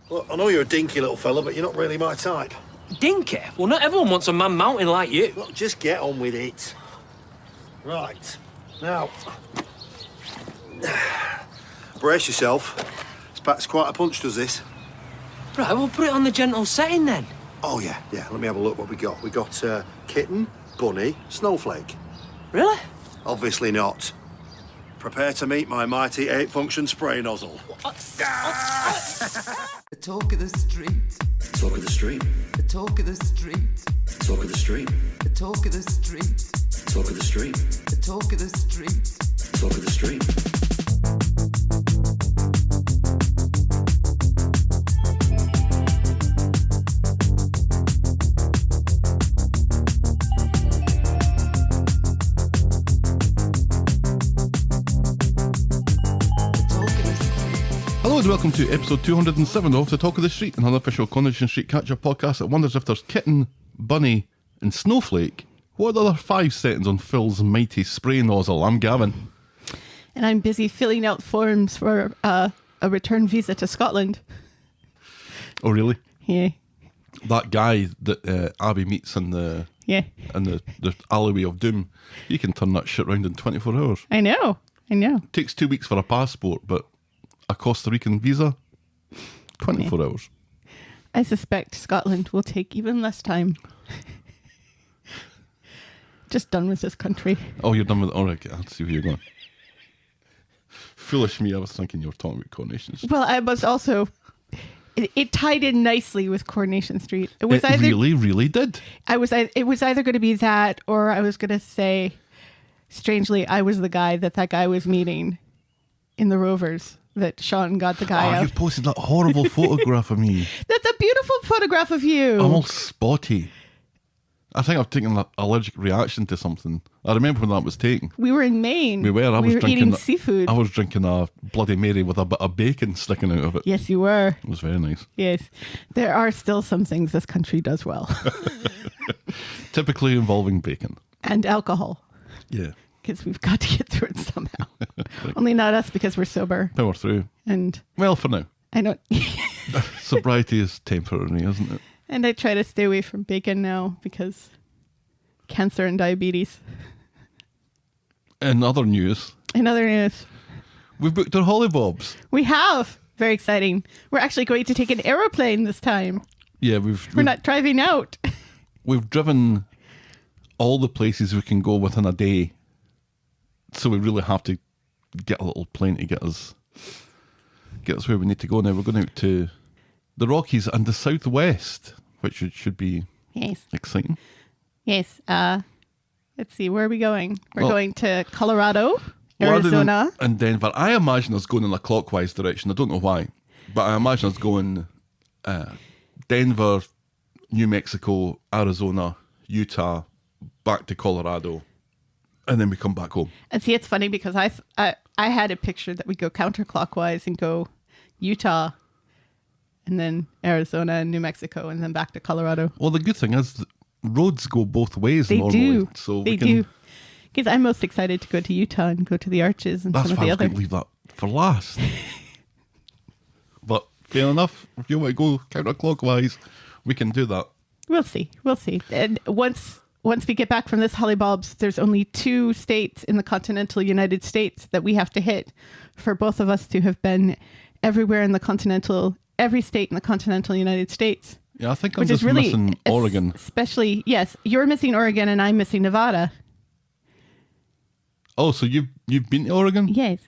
Look, I know you're a dinky little fella, but you're not really my type. Dinky? Well, not everyone wants a man mountain like you. Look, just get on with it. Right. Now, brace yourself. This packs quite a punch, does this? Right, we'll put it on the gentle setting then. Oh, yeah. Let me have a look what we got. We got kitten, bunny, snowflake. Really? Obviously not. Prepare to meet my mighty 8-function spray nozzle. The talk of the street. Talk of the street. The talk of the street. Talk of the street. The talk of the street. Talk of the street. The talk of the street. Talk of the street. Hello and welcome to episode 207 of The Talk of the Street, an unofficial Coronation Street catch-up podcast that wonders if there's kitten, bunny and snowflake. What are the other 5 settings on Phil's mighty spray nozzle? I'm Gavin. And I'm busy filling out forms for a return visa to Scotland. Oh really? Yeah. That guy that Abby meets in the alleyway of doom, you can turn that shit round in 24 hours. I know. Takes 2 weeks for a passport, but a Costa Rican visa, 24 hours. I suspect Scotland will take even less time. Just done with this country. Oh, you're done with it? All right, I'll see where you're going. Foolish me, I was thinking you were talking about Coronation Street. Well, I was also... It tied in nicely with Coronation Street. It was really did. It was either going to be that, or I was going to say, strangely, I was the guy that guy was meeting in the Rovers. That Sean got the guy out. You posted that horrible photograph of me. That's a beautiful photograph of you. I'm all spotty. I think I've taken an allergic reaction to something. I remember when that was taken. We were in Maine. We were. I was drinking eating seafood. I was drinking a Bloody Mary with a bit of bacon sticking out of it. Yes, you were. It was very nice. Yes. There are still some things this country does well. Typically involving bacon. And alcohol. Yeah. Because we've got to get through it somehow. Only not us because we're sober. Power through. And well, for now. I don't. Sobriety is temporary, isn't it? And I try to stay away from bacon now because cancer and diabetes. In other news, we've booked our hollybobs. We have. Very exciting. We're actually going to take an aeroplane this time. Yeah, we're not driving out. We've driven all the places we can go within a day. So we really have to get a little plane to get us where we need to go now. We're going out to the Rockies and the Southwest, which should be exciting. Yes. Let's see, where are we going? We're going to Colorado, Arizona. And Denver. I imagine us going in a clockwise direction. I don't know why, but I imagine us going Denver, New Mexico, Arizona, Utah, back to Colorado. And then we come back home. And see, it's funny because I had a picture that we go counterclockwise and go Utah and then Arizona and New Mexico and then back to Colorado. Well, the good thing is roads go both ways they normally. Do. So they do. Because I'm most excited to go to Utah and go to the Arches and that's some of the why I was other. going to leave that for last. But fair enough. If you want to go counterclockwise, we can do that. We'll see. And once we get back from this hollybobs, there's only 2 states in the continental United States that we have to hit for both of us to have been everywhere in every state in the continental United States. Yeah, I think I'm just missing Oregon. Especially, yes, you're missing Oregon and I'm missing Nevada. Oh, so you've been to Oregon? Yes.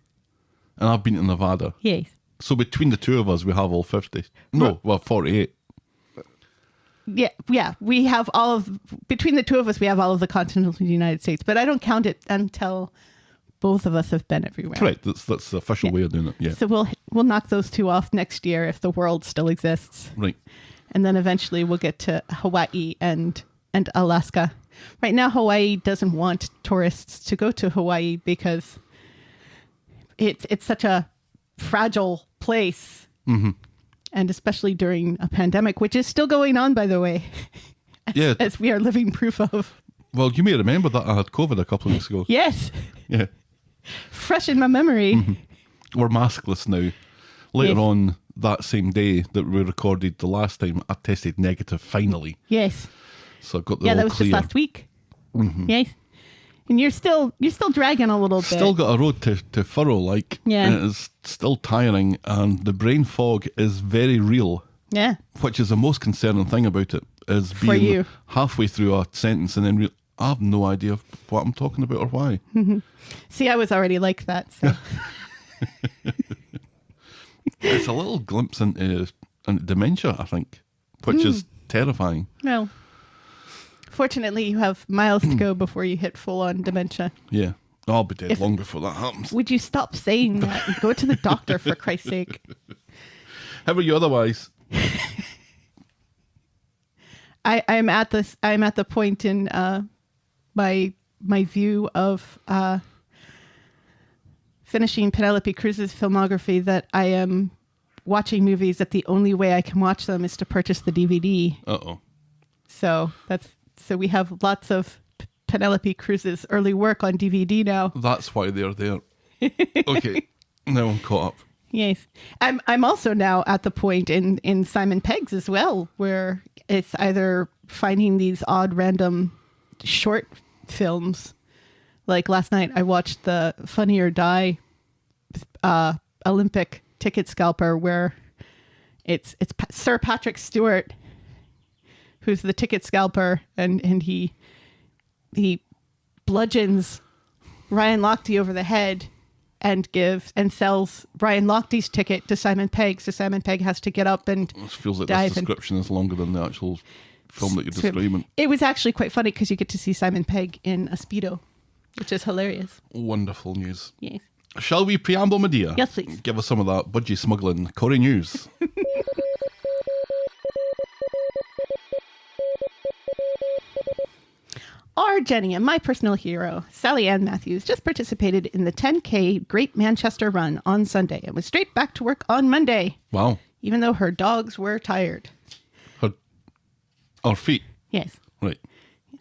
And I've been to Nevada? Yes. So between the two of us, we have all 50. No, well, 48. Yeah, we have between the two of us, we have all of the continental United States, but I don't count it until both of us have been everywhere. Correct, that's the official way of doing it, yeah. So we'll knock those 2 off next year if the world still exists. Right. And then eventually we'll get to Hawaii and Alaska. Right now, Hawaii doesn't want tourists to go to Hawaii because it's such a fragile place. Mm-hmm. And especially during a pandemic, which is still going on, by the way, as we are living proof of. Well, you may remember that I had COVID a couple of weeks ago. Yes. Yeah. Fresh in my memory. Mm-hmm. We're maskless now. Later on that same day that we recorded the last time, I tested negative finally. Yes. So I got the Yeah, all that was clear. just last week. Yes. And you're still dragging a little bit. Still got a road to furrow, like. Yeah. And it is still tiring, and the brain fog is very real, Yeah. which is the most concerning thing about it, is For being you. halfway through a sentence and then I have no idea what I'm talking about or why. See, I was already like that. So. It's a little glimpse into dementia, I think, which is terrifying. No. Fortunately, you have miles to go before you hit full-on dementia. Yeah. I'll be dead long before that happens. Would you stop saying that and go to the doctor, for Christ's sake? How are you otherwise? I'm at the point in my view of finishing Penelope Cruz's filmography that I am watching movies that the only way I can watch them is to purchase the DVD. Uh-oh. So we have lots of Penelope Cruz's early work on DVD now. That's why they're there. Okay. Now I'm caught up. Yes. I'm also now at the point in Simon Pegg's as well, where it's either finding these odd random short films. Like last night I watched the Funny or Die Olympic ticket scalper, where it's Sir Patrick Stewart who's the ticket scalper, and he bludgeons Ryan Lochte over the head and sells Ryan Lochte's ticket to Simon Pegg. So Simon Pegg has to get up and It feels like dive this in. description is longer than the actual film that you're So describing. it was actually quite funny because you get to see Simon Pegg in a Speedo, which is hilarious. Wonderful news. Yes. Shall we preamble, my dear? Yes, please. Give us some of that budgie smuggling corrie news. Our Jenny and my personal hero, Sally Ann Matthews, just participated in the 10K Great Manchester Run on Sunday and was straight back to work on Monday, Wow. even though her dogs were tired. Our feet. Yes. Right.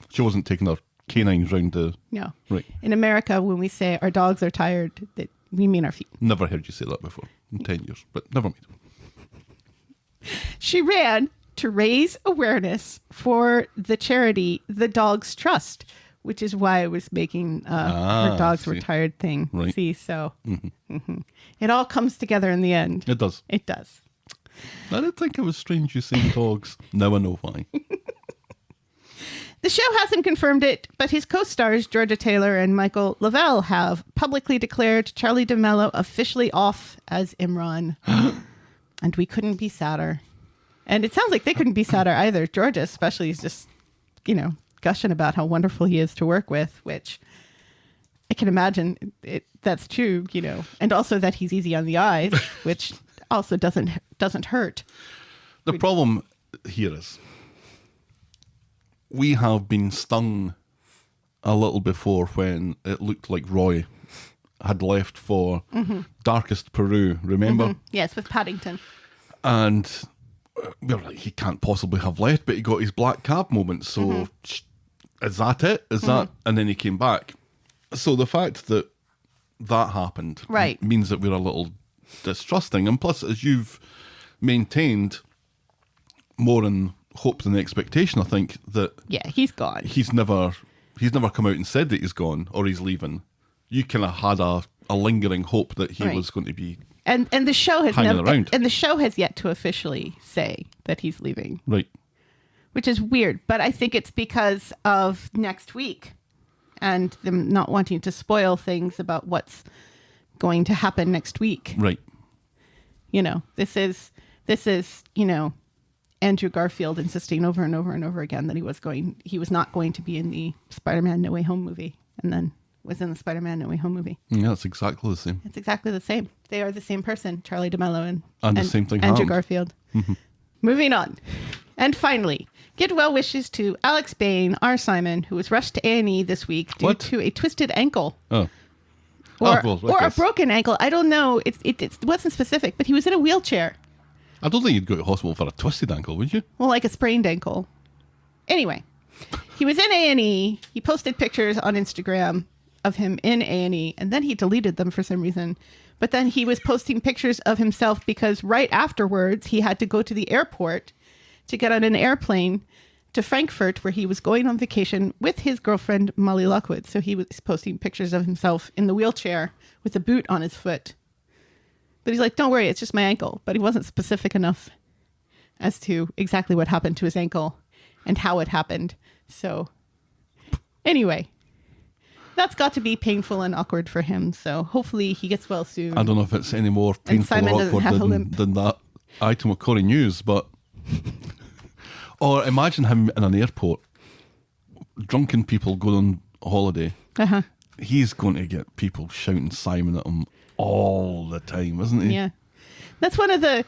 She wasn't taking her canines round the... No. Right. In America, when we say our dogs are tired, that we mean our feet. Never heard you say that before in 10 years, but never mind. She ran to raise awareness for the charity The Dogs Trust, which is why I was making her dogs were see. tired thing. Right. See, so it all comes together in the end. It does. It does. I didn't think it was strange you saying dogs. Now I know why. The show hasn't confirmed it, but his co-stars Georgia Taylor and Michael Lavelle have publicly declared Charlie DeMello officially off as Imran. And we couldn't be sadder. And it sounds like they couldn't be sadder either. Georgia especially is just, gushing about how wonderful he is to work with, which I can imagine that's true, and also that he's easy on the eyes, which also doesn't hurt. The problem here is we have been stung a little before when it looked like Roy had left for Darkest Peru, remember? Yes, with Paddington. And we were like, he can't possibly have left, but he got his black cab moment. So is that it? Is that? And then he came back. So the fact that happened Right. means that we're a little distrusting. And plus, as you've maintained more in hope than expectation, I think that Yeah, he's gone. he's never come out and said that he's gone or he's leaving. You kind of had a lingering hope that he Right. was going to be And the show has hanging never, around. and the show has yet to officially say that he's leaving, right. which is weird. But I think it's because of next week and them not wanting to spoil things about what's going to happen next week. Right. This is Andrew Garfield insisting over and over and over again that he was not going to be in the Spider-Man No Way Home movie, and then was in the Spider-Man No Way Home movie. Yeah, it's exactly the same. It's exactly the same. They are the same person, Charlie DeMello And the same thing Andrew happened. Garfield. Moving on. And finally, give well wishes to Alex Bain, our Simon, who was rushed to A&E this week due What? to a twisted ankle. Oh. Or, well, I or a guess. broken ankle. I don't know. It wasn't specific, but he was in a wheelchair. I don't think you'd go to hospital for a twisted ankle, would you? Well, like a sprained ankle. Anyway, he was in A&E. He posted pictures on Instagram of him in A&E, and then he deleted them for some reason. But then he was posting pictures of himself because right afterwards he had to go to the airport to get on an airplane to Frankfurt, where he was going on vacation with his girlfriend, Molly Lockwood. So he was posting pictures of himself in the wheelchair with a boot on his foot. But he's like, don't worry, it's just my ankle. But he wasn't specific enough as to exactly what happened to his ankle and how it happened. So anyway, that's got to be painful and awkward for him. So hopefully he gets well soon. I don't know if it's any more painful Simon or doesn't awkward have a limp. than that item of Corrie News, but... Or imagine him in an airport, drunken people going on holiday. Uh-huh. He's going to get people shouting Simon at him all the time, isn't he? Yeah. That's one of the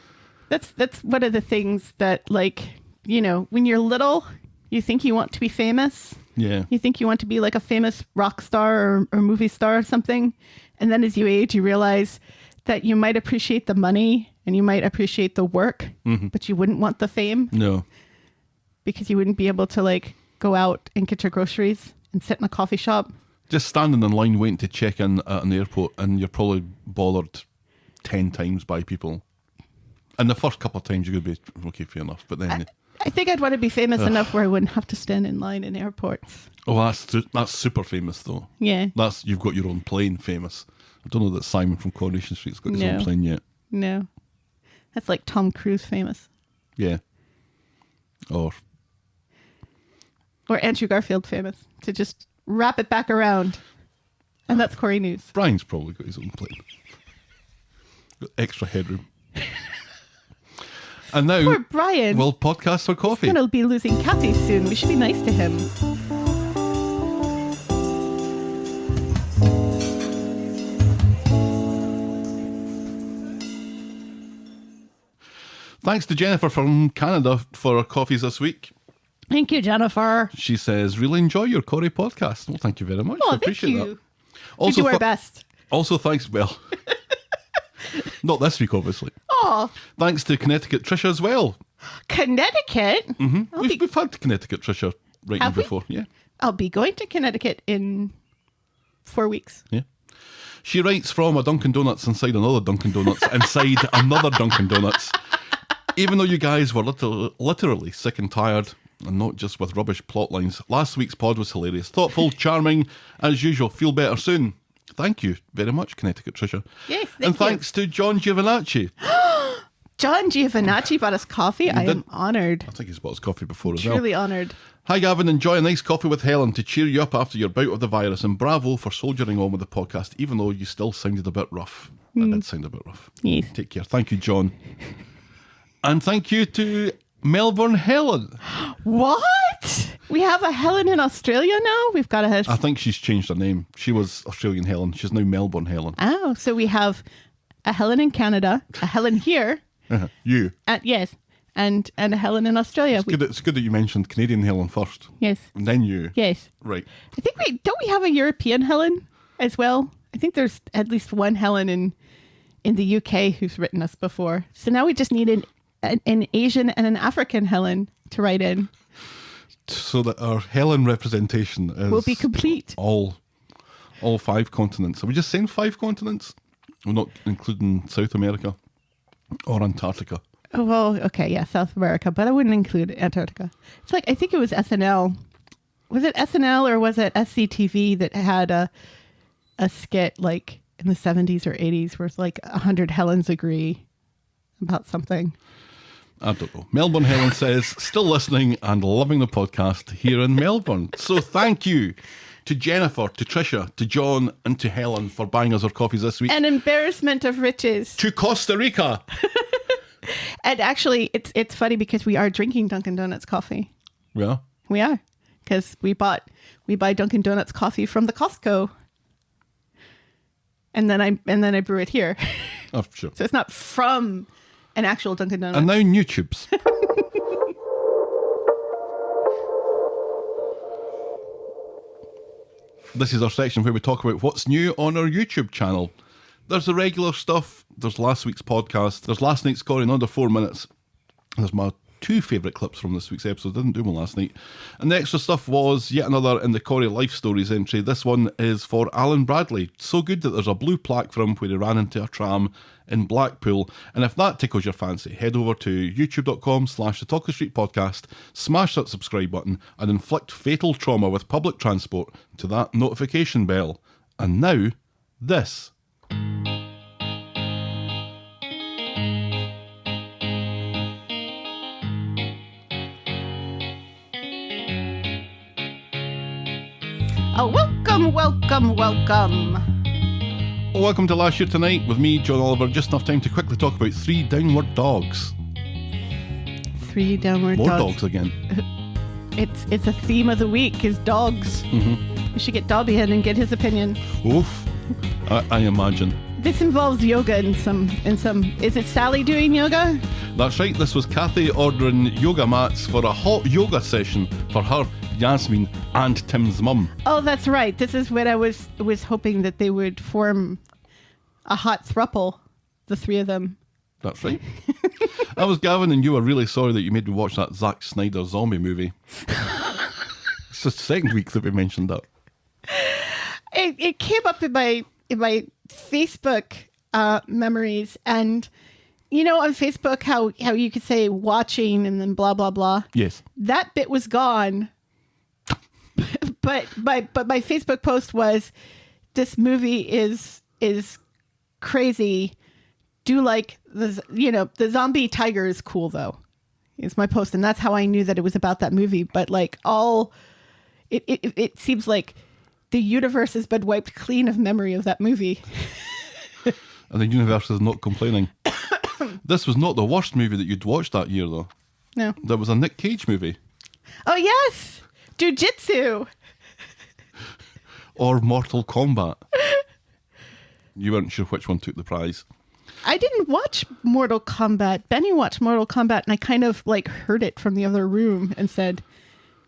things that, like, you know, when you're little, you think you want to be famous. Yeah. You think you want to be like a famous rock star or movie star or something. And then as you age, you realize that you might appreciate the money and you might appreciate the work, but you wouldn't want the fame. No. Because you wouldn't be able to, like, go out and get your groceries and sit in a coffee shop. Just standing in line waiting to check in at an airport, and you're probably bothered 10 times by people. And the first couple of times you're going to be, okay, fair enough. But then... I think I'd want to be famous enough where I wouldn't have to stand in line in airports. Oh, that's super famous, though. Yeah. You've got your own plane famous. I don't know that Simon from Coronation Street's got his No. own plane yet. No. That's like Tom Cruise famous. Yeah. Or Andrew Garfield famous. To just wrap it back around. And that's Corrie News. Brian's probably got his own plane. Got extra headroom. And now, Poor Brian. we'll podcast for coffee. He's going to be losing Kathy soon. We should be nice to him. Thanks to Jennifer from Canada for our coffees this week. Thank you, Jennifer. She says, really enjoy your Corrie podcast. Well, thank you very much. Oh, I thank appreciate you. that. We do our best. Also, thanks, well, not this week, obviously. Oh, Thanks to Connecticut Trisha as well. Connecticut? We've had Connecticut Trisha writing Have we? before. Yeah. I'll be going to Connecticut in 4 weeks. Yeah. She writes from a Dunkin' Donuts inside another Dunkin' Donuts inside another Dunkin' Donuts. Even though you guys were literally sick and tired, and not just with rubbish plot lines, last week's pod was hilarious, thoughtful, charming, as usual. Feel better soon. Thank you very much, Connecticut Trisha. Yes, and thanks to John Giovinacci. John Giovinacci bought us coffee. I did. am honoured. I think he's bought his coffee before as well. Truly honoured. Hi Gavin, enjoy a nice coffee with Helen to cheer you up after your bout of the virus, and bravo for soldiering on with the podcast, even though you still sounded a bit rough. That did sound a bit rough. Yes. Take care. Thank you, John. And thank you to Melbourne Helen. What? We have a Helen in Australia now? We've got a... I think she's changed her name. She was Australian Helen. She's now Melbourne Helen. Oh, so we have a Helen in Canada, a Helen here. You. Yes. And a Helen in Australia. It's good that you mentioned Canadian Helen first. Yes. And then you. Yes. Right. I think don't we have a European Helen as well? I think there's at least one Helen in the UK who's written us before. So now we just need an Asian and an African Helen to write in. So that our Helen representation Will be complete. All 5 continents. Are we just saying 5 continents? We're not including South America or Antarctica. Oh, well, okay, yeah, South America, but I wouldn't include Antarctica. It's like, I think it was SNL. Was it SNL or was it SCTV that had a skit like in the 70s or 80s where it's like 100 Helens agree about something? I don't know. Melbourne Helen says, still listening and loving the podcast here in Melbourne. So thank you to Jennifer, to Trisha, to John, and to Helen for buying us our coffees this week. An embarrassment of riches. To Costa Rica. And actually, it's funny because we are drinking Dunkin' Donuts coffee. Yeah. We are. Because we buy Dunkin' Donuts coffee from the Costco. And then I brew it here. Oh, sure. So it's not from an actual Dunkin' Donuts. And now new tubes. This is our section where we talk about what's new on our YouTube channel. There's the regular stuff. There's last week's podcast. There's last night's score in under 4 minutes. There's my two favourite clips from this week's episode. Didn't do one last night. And the extra stuff was yet another in the Corrie Life Stories entry. This one is for Alan Bradley. So good that there's a blue plaque for him where he ran into a tram in Blackpool. And if that tickles your fancy, head over to youtube.com/the Topless Street podcast, smash that subscribe button, and inflict fatal trauma with public transport to that notification bell. And now, this. Oh, welcome, welcome, welcome. Welcome to Last Year Tonight with me, John Oliver. Just enough time to quickly talk about 3 downward dogs. 3 downward More dogs. dogs again. It's a theme of the week is dogs. We should get Dobby in and get his opinion. Oof. I imagine. This involves yoga and some. Is it Sally doing yoga? That's right, this was Kathy ordering yoga mats for a hot yoga session for her, Yasmin, and Tim's mum. Oh, that's right. This is when I was hoping that they would form a hot throuple, the 3 of them. That's right. I was Gavin, and you were really sorry that you made me watch that Zack Snyder zombie movie. It's the second week that we mentioned that. It came up in my Facebook memories, and you know on Facebook how you could say watching and then blah blah blah. Yes. That bit was gone. But my Facebook post was, this movie is crazy. Do like the zombie tiger is cool though. Is my post, and that's how I knew that it was about that movie. But like it seems like the universe has been wiped clean of memory of that movie. And the universe is not complaining. This was not the worst movie that you'd watched that year, though. No. There was a Nick Cage movie. Oh yes, Jiu-Jitsu. Or Mortal Kombat. You weren't sure which one took the prize. I didn't watch Mortal Kombat. Benny watched Mortal Kombat, and I kind of like heard it from the other room and said,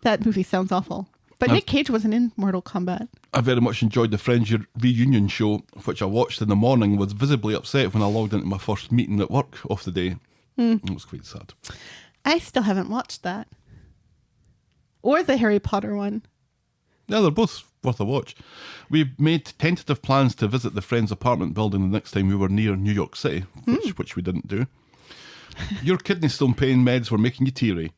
that movie sounds awful. But Nick Cage wasn't in Mortal Kombat. I very much enjoyed the Friends reunion show, which I watched in the morning and was visibly upset when I logged into my first meeting at work of the day. It was quite sad. I still haven't watched that. Or the Harry Potter one. Yeah, they're both worth a watch. We made tentative plans to visit the Friends apartment building the next time we were near New York City, which we didn't do. Your kidney stone pain meds were making you teary.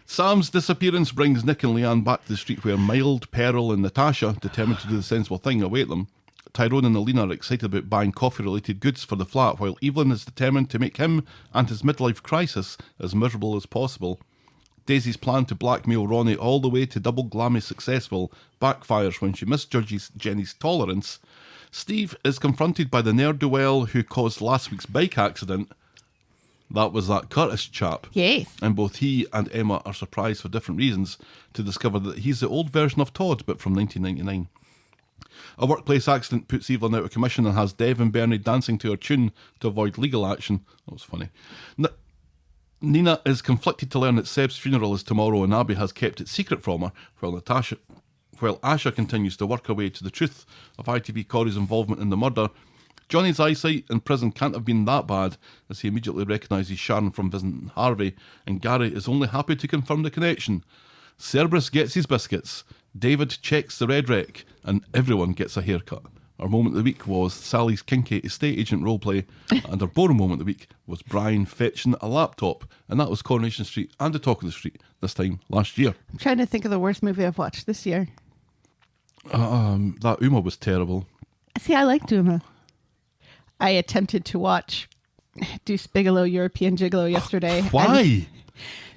Sam's disappearance brings Nick and Leanne back to the street where Mild, Pearl and Natasha, determined to do the sensible thing, await them. Tyrone and Alina are excited about buying coffee-related goods for the flat, while Evelyn is determined to make him and his midlife crisis as miserable as possible. Daisy's plan to blackmail Ronnie all the way to double glammy successful backfires when she misjudges Jenny's tolerance. Steve is confronted by the ne'er-do-well who caused last week's bike accident. That was that Curtis chap. Yes. And both he and Emma are surprised for different reasons to discover that he's the old version of Todd, but from 1999. A workplace accident puts Evelyn out of commission and has Dev and Bernie dancing to her tune to avoid legal action. That was funny. Nina is conflicted to learn that Seb's funeral is tomorrow and Abby has kept it secret from her, while Asha continues to work her way to the truth of ITV Corrie's involvement in the murder. Johnny's eyesight in prison can't have been that bad, as he immediately recognises Sharon from visiting Harvey, and Gary is only happy to confirm the connection. Cerberus gets his biscuits, David checks the red rec, and everyone gets a haircut. Our moment of the week was Sally's kinky estate agent roleplay, and our boring moment of the week was Brian fetching a laptop, and that was Coronation Street and the Talk of the Street this time last year. I'm trying to think of the worst movie I've watched this year. That Uma was terrible. See, I liked Uma. I attempted to watch Deuce Bigelow, European Gigolo yesterday. Why?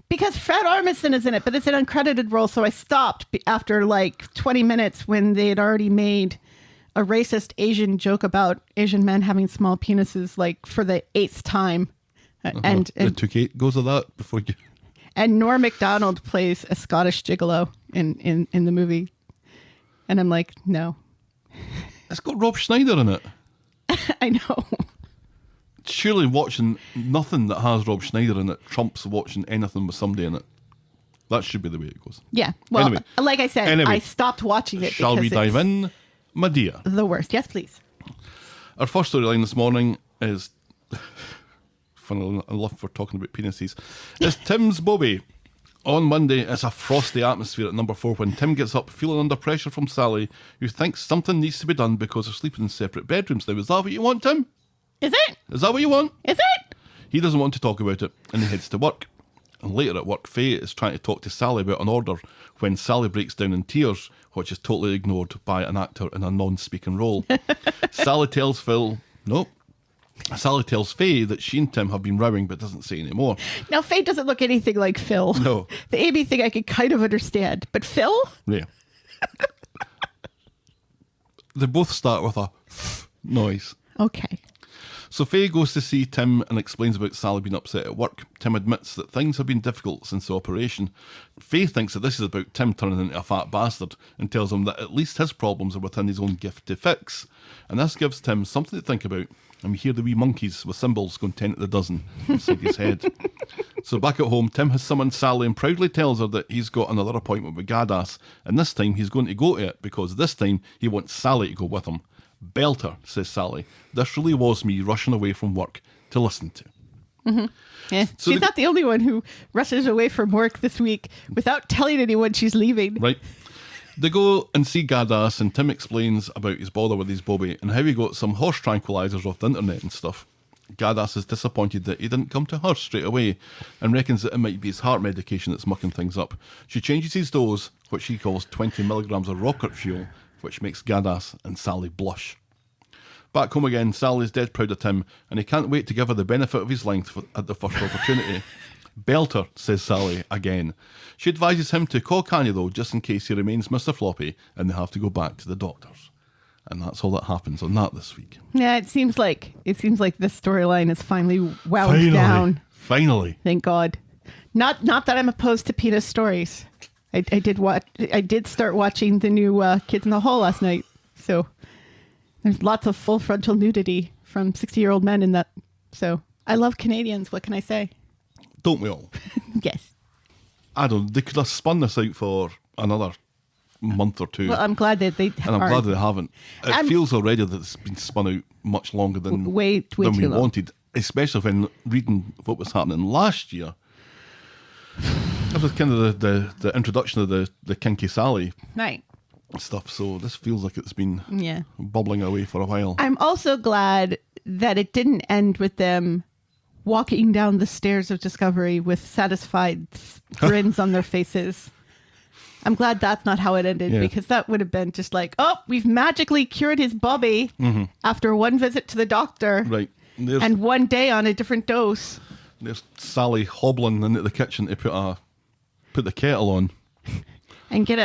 Because Fred Armisen is in it, but it's an uncredited role, so I stopped after like 20 minutes when they had already made a racist Asian joke about Asian men having small penises, like for the 8th time. And it took 8 goes of that before you... And Norm Macdonald plays a Scottish gigolo in the movie. And I'm like, no. It's got Rob Schneider in it. I know. Surely watching nothing that has Rob Schneider in it trumps watching anything with somebody in it. That should be the way it goes. Yeah. Well, anyway, like I said, I stopped watching it. Shall we dive in, my dear? The worst. Yes, please. Our first storyline this morning is funnily enough, for talking about penises. It's Tim's Boaby. On Monday, it's a frosty atmosphere at number 4 when Tim gets up feeling under pressure from Sally, who thinks something needs to be done because they're sleeping in separate bedrooms. Now, is that what you want, Tim? Is it? Is that what you want? Is it? He doesn't want to talk about it, and he heads to work. And later at work, Faye is trying to talk to Sally about an order when Sally breaks down in tears, which is totally ignored by an actor in a non-speaking role. Sally tells Phill, nope. Sally tells Faye that she and Tim have been rowing but doesn't say any more. Now, Faye doesn't look anything like Phill. No. The AB thing I could kind of understand, but Phill? Yeah. They both start with a noise. Okay. So Faye goes to see Tim and explains about Sally being upset at work. Tim admits that things have been difficult since the operation. Faye thinks that this is about Tim turning into a fat bastard and tells him that at least his problems are within his own gift to fix. And this gives Tim something to think about. And we hear the wee monkeys with cymbals going 10 to the dozen inside his head. So back at home, Tim has summoned Sally and proudly tells her that he's got another appointment with Gaddas. And this time he's going to go to it because this time he wants Sally to go with him. Belter, says Sally. This really was me rushing away from work to listen to. Mm-hmm. Yeah. So she's not the only one who rushes away from work this week without telling anyone she's leaving. Right. They go and see Gaddas, and Tim explains about his bother with his Boaby and how he got some horse tranquilizers off the internet and stuff. Gaddas is disappointed that he didn't come to her straight away and reckons that it might be his heart medication that's mucking things up. She changes his dose, which she calls 20 milligrams of rocket fuel, which makes Gaddas and Sally blush. Back home again, Sally's dead proud of Tim, and he can't wait to give her the benefit of his length at the first opportunity. Belter, says Sally again. She advises him to call Kanye though, just in case he remains Mr. Floppy and they have to go back to the doctors. And that's all that happens on that this week. Yeah, it seems like this storyline is finally wound down. Finally. Thank God. Not that I'm opposed to penis stories. I did start watching the new Kids in the Hall last night. So there's lots of full frontal nudity from 60-year-old men in that. So I love Canadians. What can I say? Don't we all? Yes. I don't. They could have spun this out for another month or two. Well, I'm glad that they and I'm aren't. glad they haven't. It feels already that it's been spun out much longer than way we too long. wanted, especially when reading what was happening last year. That was kind of the introduction of the Kinky Sally Right. stuff, so this feels like it's been Yeah. bubbling away for a while. I'm also glad that it didn't end with them walking down the stairs of discovery with satisfied grins on their faces. I'm glad that's not how it ended, Yeah. because that would have been just like, oh, we've magically cured his Boaby after one visit to the doctor Right. and one day on a different dose. There's Sally hobbling into the kitchen to put the kettle on. And get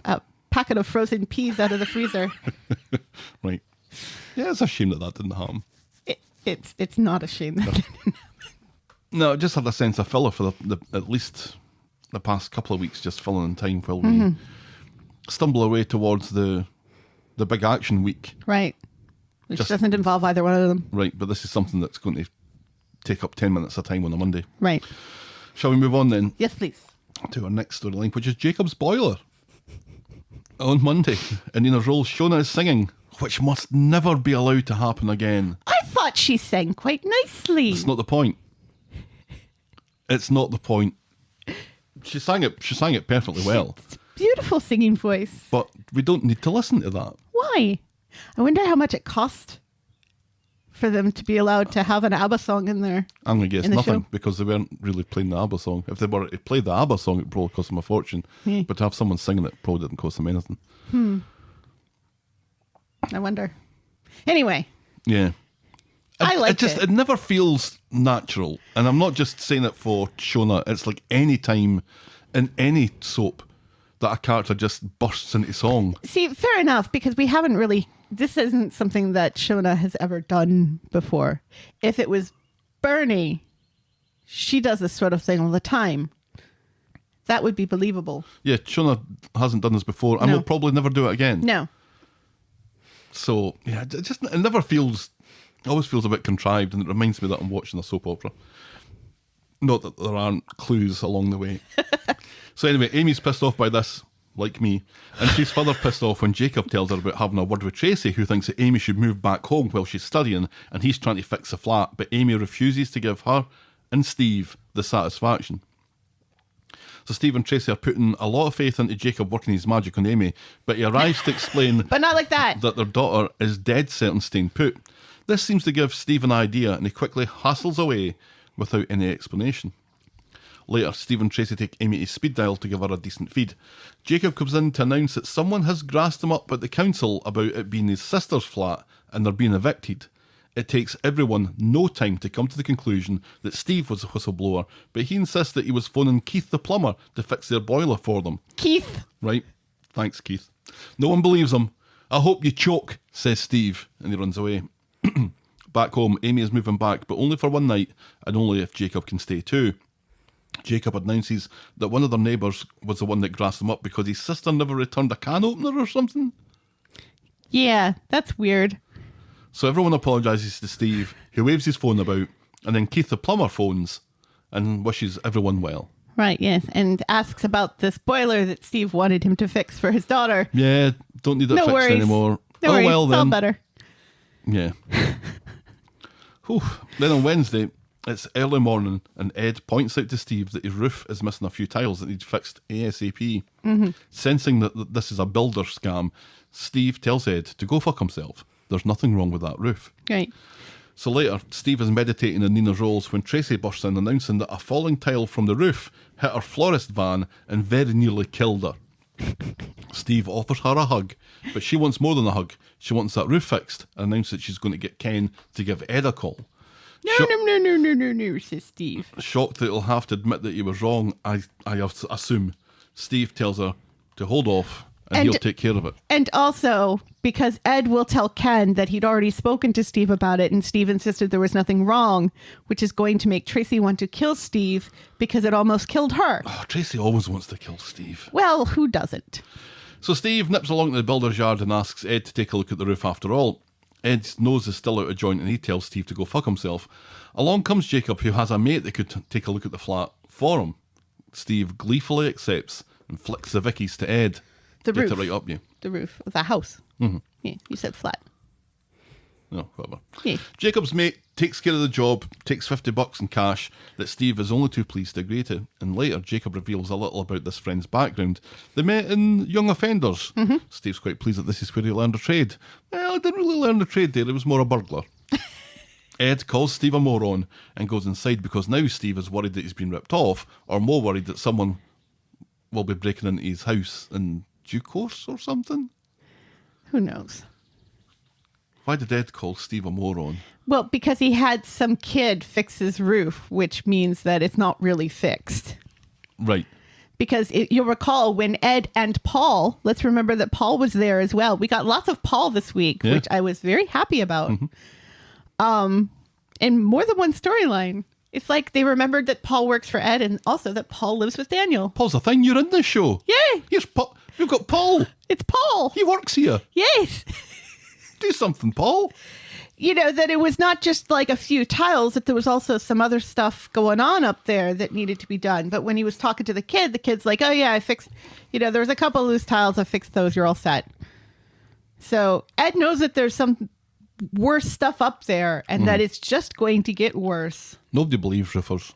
a packet of frozen peas out of the freezer. Right. Yeah, it's a shame that didn't happen. It's not a shame. That No, I just had a sense of filler for the at least the past couple of weeks, just filling in time while we stumble away towards the big action week. Right. Which Just- doesn't involve either one of them. Right, but this is something that's going to take up 10 minutes of time on a Monday. Right. Shall we move on then Yes, please. to our next storyline, which is Jacob's boiler. On Monday, in Nina's role, Shona is singing, which must never be allowed to happen again. I thought she sang quite nicely. It's not the point. It's not the point. She sang it perfectly well, Beautiful singing voice. but we don't need to listen to that. Why? I wonder how much it cost for them to be allowed to have an ABBA song in there. I'm going to guess In the nothing show? because they weren't really playing the ABBA song. If they were to play the ABBA song, it probably cost them a fortune. Yeah. But to have someone singing it probably didn't cost them anything. I wonder. Anyway, Yeah. I liked it. It never feels natural. And I'm not just saying it for Shona. It's like any time in any soap that a character just bursts into song. see, fair enough, because we haven't really, this isn't something that Shona has ever done before. If it was Bernie, she does this sort of thing all the time. That would be believable. Yeah, Shona hasn't done this before and No. will probably never do it again. No. So, yeah, it never feels, it always feels a bit contrived, and it reminds me that I'm watching a soap opera. Not that there aren't clues along the way. So anyway, Amy's pissed off by this like me. And she's further pissed off when Jacob tells her about having a word with Tracy, who thinks that Amy should move back home while she's studying, and he's trying to fix the flat, but Amy refuses to give her and Steve the satisfaction. So Steve and Tracy are putting a lot of faith into Jacob working his magic on Amy, but he arrives to explain But not like that. that their daughter is dead set on staying put. This seems to give Steve an idea, and he quickly hustles away without any explanation. Later, Steve and Tracy take Amy to speed dial to give her a decent feed. Jacob comes in to announce that someone has grassed him up at the council about it being his sister's flat and they're being evicted. It takes everyone no time to come to the conclusion that Steve was a whistleblower, but he insists that he was phoning Keith the plumber to fix their boiler for them. Keith. Right. Thanks, Keith. No one believes him. I hope you choke, says Steve, and he runs away. Back home, Amy is moving back, but only for one night, and only if Jacob can stay too. Jacob announces that one of their neighbours was the one that grassed them up because his sister never returned a can opener or something. Yeah, that's weird. So everyone apologises to Steve, who waves his phone about, and then Keith the plumber phones and wishes everyone well. Right, yes, and asks about this boiler that Steve wanted him to fix for his daughter. Yeah, don't need it No fixed worries. anymore. No oh worries, well it's then. all better. Yeah. Whew. Then on Wednesday, it's early morning, and Ed points out to Steve that his roof is missing a few tiles that need fixed ASAP. Sensing that this is a builder scam, Steve tells Ed to go fuck himself. There's nothing wrong with that roof. Right. So later, Steve is meditating in Nina's rolls when Tracy bursts in announcing that a falling tile from the roof hit her florist van and very nearly killed her. Steve offers her a hug, but she wants more than a hug. She wants that roof fixed and announces that she's going to get Ken to give Ed a call. No, says Steve. Shocked that he'll have to admit that he was wrong, I assume. Steve tells her to hold off and he'll take care of it. And also, because Ed will tell Ken that he'd already spoken to Steve about it and Steve insisted there was nothing wrong, which is going to make Tracy want to kill Steve because it almost killed her. Oh, Tracy always wants to kill Steve. Well, who doesn't? So Steve nips along to the builder's yard and asks Ed to take a look at the roof after all. Ed's nose is still out of joint and he tells Steve to go fuck himself. Along comes Jacob, who has a mate that could take a look at the flat for him. Steve gleefully accepts and flicks the Vickies to Ed. The Get roof. it right up you. The roof of the house. Mm-hmm. Yeah, you said flat. No, whatever. Yeah. Jacob's mate takes care of the job, takes $50 in cash that Steve is only too pleased to agree to. And later, Jacob reveals a little about this friend's background. They met in Young Offenders. Mm-hmm. Steve's quite pleased that this is where he learned a trade. Well, I didn't really learn a trade there. It was more a burglar. Ed calls Steve a moron and goes inside because now Steve is worried that he's been ripped off, or more worried that someone will be breaking into his house in due course or something. Who knows? Why did Ed call Steve a moron? Well, because he had some kid fix his roof, which means that it's not really fixed. Right. Because you'll recall when Ed and Paul, let's remember that Paul was there as well. We got lots of Paul this week, Yeah. which I was very happy about. Mm-hmm. And more than one storyline. It's like they remembered that Paul works for Ed and also that Paul lives with Daniel. Paul's a thing. You're in this show. Yay! Here's Paul. We've got Paul. It's Paul. He works here. Yes. Do something, Paul. You know, that it was not just like a few tiles, that there was also some other stuff going on up there that needed to be done. But when he was talking to the kid, the kid's like, oh yeah, I fixed, you know, there was a couple of loose tiles. I fixed those. You're all set. So Ed knows that there's some worse stuff up there and that it's just going to get worse. Nobody believes roofers.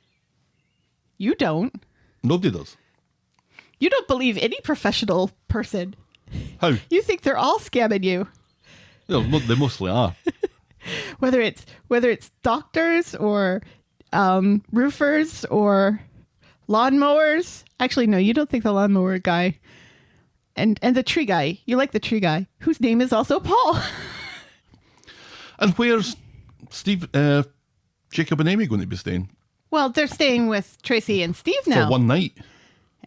You don't. Nobody does. You don't believe any professional person. How? You think they're all scamming you. They mostly are. Whether it's doctors or roofers or lawnmowers. Actually, no, you don't think the lawnmower guy and the tree guy. You like the tree guy, whose name is also Paul. And where's Steve, Jacob and Amy going to be staying? Well, they're staying with Tracy and Steve now. For one night.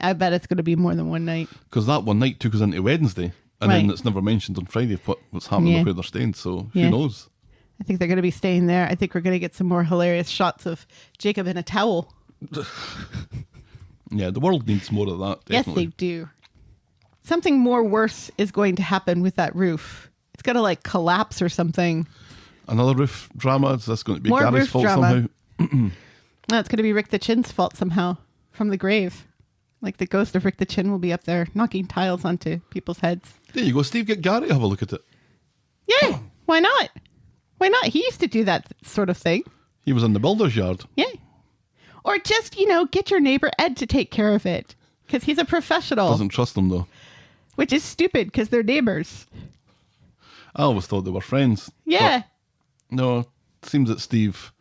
I bet it's going to be more than one night. Because that one night took us into Wednesday. And Right. then it's never mentioned on Friday what's happening Yeah. or where they're staying. So Yeah. who knows? I think they're going to be staying there. I think we're going to get some more hilarious shots of Jacob in a towel. Yeah, the world needs more of that, definitely. Yes, they do. Something more worse is going to happen with that roof. It's going to like collapse or something. Another roof drama? Is this going to be More Gary's roof fault drama. somehow? No, it's going to be Rick the Chin's fault somehow from the grave. Like the ghost of Rick the Chin will be up there knocking tiles onto people's heads. There you go, Steve. Get Gary to have a look at it. Yeah, why not? Why not? He used to do that sort of thing. He was in the builder's yard. Yeah. Or just, get your neighbor Ed to take care of it. Because he's a professional. Doesn't trust them, though. Which is stupid because they're neighbors. I always thought they were friends. Yeah. But no, it seems that Steve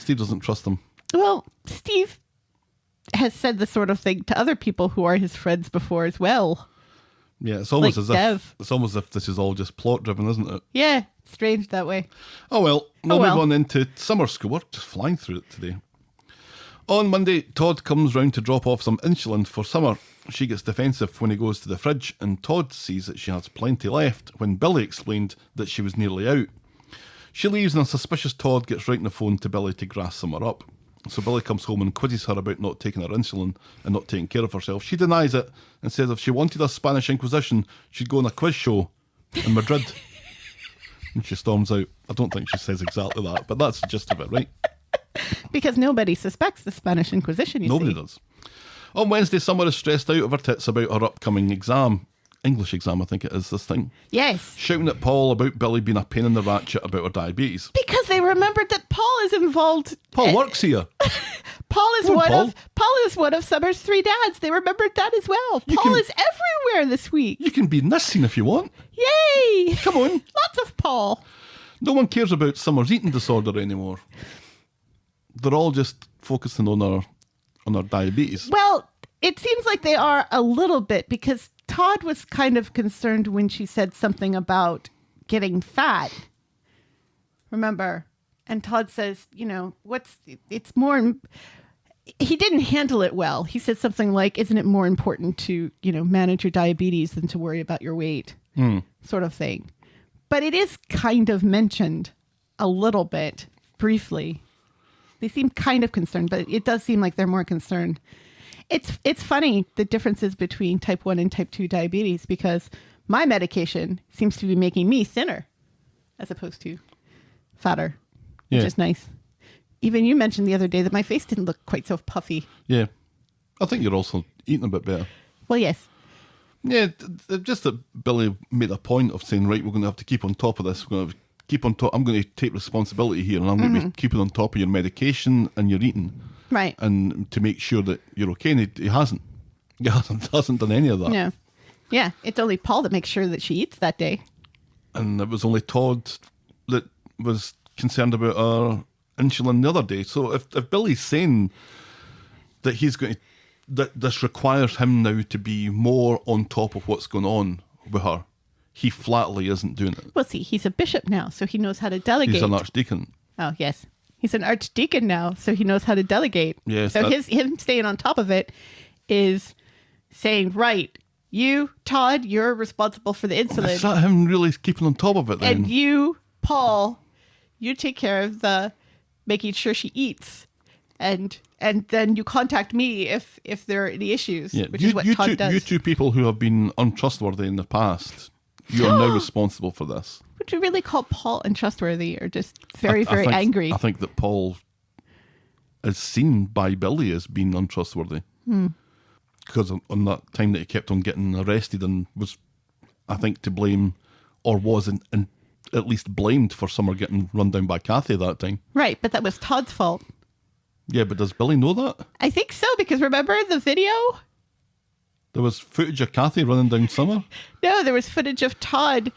doesn't trust them. Well, Steve has said the sort of thing to other people who are his friends before as well. Yeah, it's almost Like as Dev. if this is all just plot driven, isn't it? Yeah, strange that way. Oh well, we'll Oh, well. move on into summer school. We're just flying through it today. On Monday, Todd comes round to drop off some insulin for Summer. She gets defensive when he goes to the fridge, and Todd sees that she has plenty left when Billy explained that she was nearly out. She leaves, and a suspicious Todd gets right on the phone to Billy to grass Summer up. So Billy comes home and quizzes her about not taking her insulin and not taking care of herself. She denies it and says if she wanted a Spanish Inquisition, she'd go on a quiz show in Madrid. And she storms out. I don't think she says exactly that, but that's the gist of it, right? Because nobody suspects the Spanish Inquisition, Nobody see. does. On Wednesday, Summer is stressed out of her tits about her upcoming exam. English exam, I think it is, this thing. Yes. Shouting at Paul about Billy being a pain in the ratchet about her diabetes. Because they remembered that Paul is involved. Paul works here. Paul is Come on, Paul is one of Summer's 3 dads. They remembered that as well. You Paul can- is everywhere this week. You can be in this scene if you want. Yay! Come on. Lots of Paul. No one cares about Summer's eating disorder anymore. They're all just focusing on her diabetes. Well, it seems like they are a little bit because Todd was kind of concerned when she said something about getting fat. Remember? And Todd says, it's more. He didn't handle it well. He said something like, isn't it more important to, manage your diabetes than to worry about your weight? Sort of thing. But it is kind of mentioned a little bit briefly. They seem kind of concerned, but it does seem like they're more concerned. It's funny, the differences between type 1 and type 2 diabetes, because my medication seems to be making me thinner as opposed to fatter, which Yeah. is nice. Even you mentioned the other day that my face didn't look quite so puffy. Yeah. I think you're also eating a bit better. Well, yes. Yeah, just that Billy made a point of saying, right, we're going to have to keep on top of this. We're going to keep on top. I'm going to take responsibility here, and I'm going to be keeping on top of your medication and your eating. Right. And to make sure that you're okay. And he hasn't. He hasn't done any of that. Yeah. Yeah. It's only Paul that makes sure that she eats that day. And it was only Todd that was concerned about her insulin the other day. So if Billy's saying that that this requires him now to be more on top of what's going on with her, he flatly isn't doing it. Well, see, he's a bishop now, so he knows how to delegate. He's an archdeacon. Oh, yes. He's an archdeacon now, so he knows how to delegate. Yes, So that- him staying on top of it is saying, right, you, Todd, you're responsible for the insulin. Is that him really keeping on top of it then? And you, Paul, you take care of the making sure she eats. And then you contact me if there are any issues, which is what Todd does. You two people who have been untrustworthy in the past, you are now responsible for this. Would you really call Paul untrustworthy or just very, I very think- angry? I think that Paul is seen by Billy as being untrustworthy. Because on that time that he kept on getting arrested and was, I think, to blame, or was in at least blamed for Summer getting run down by Kathy that time. Right, but that was Todd's fault. Yeah, but does Billy know that? I think so, because remember the video? There was footage of Kathy running down Summer. No, there was footage of Todd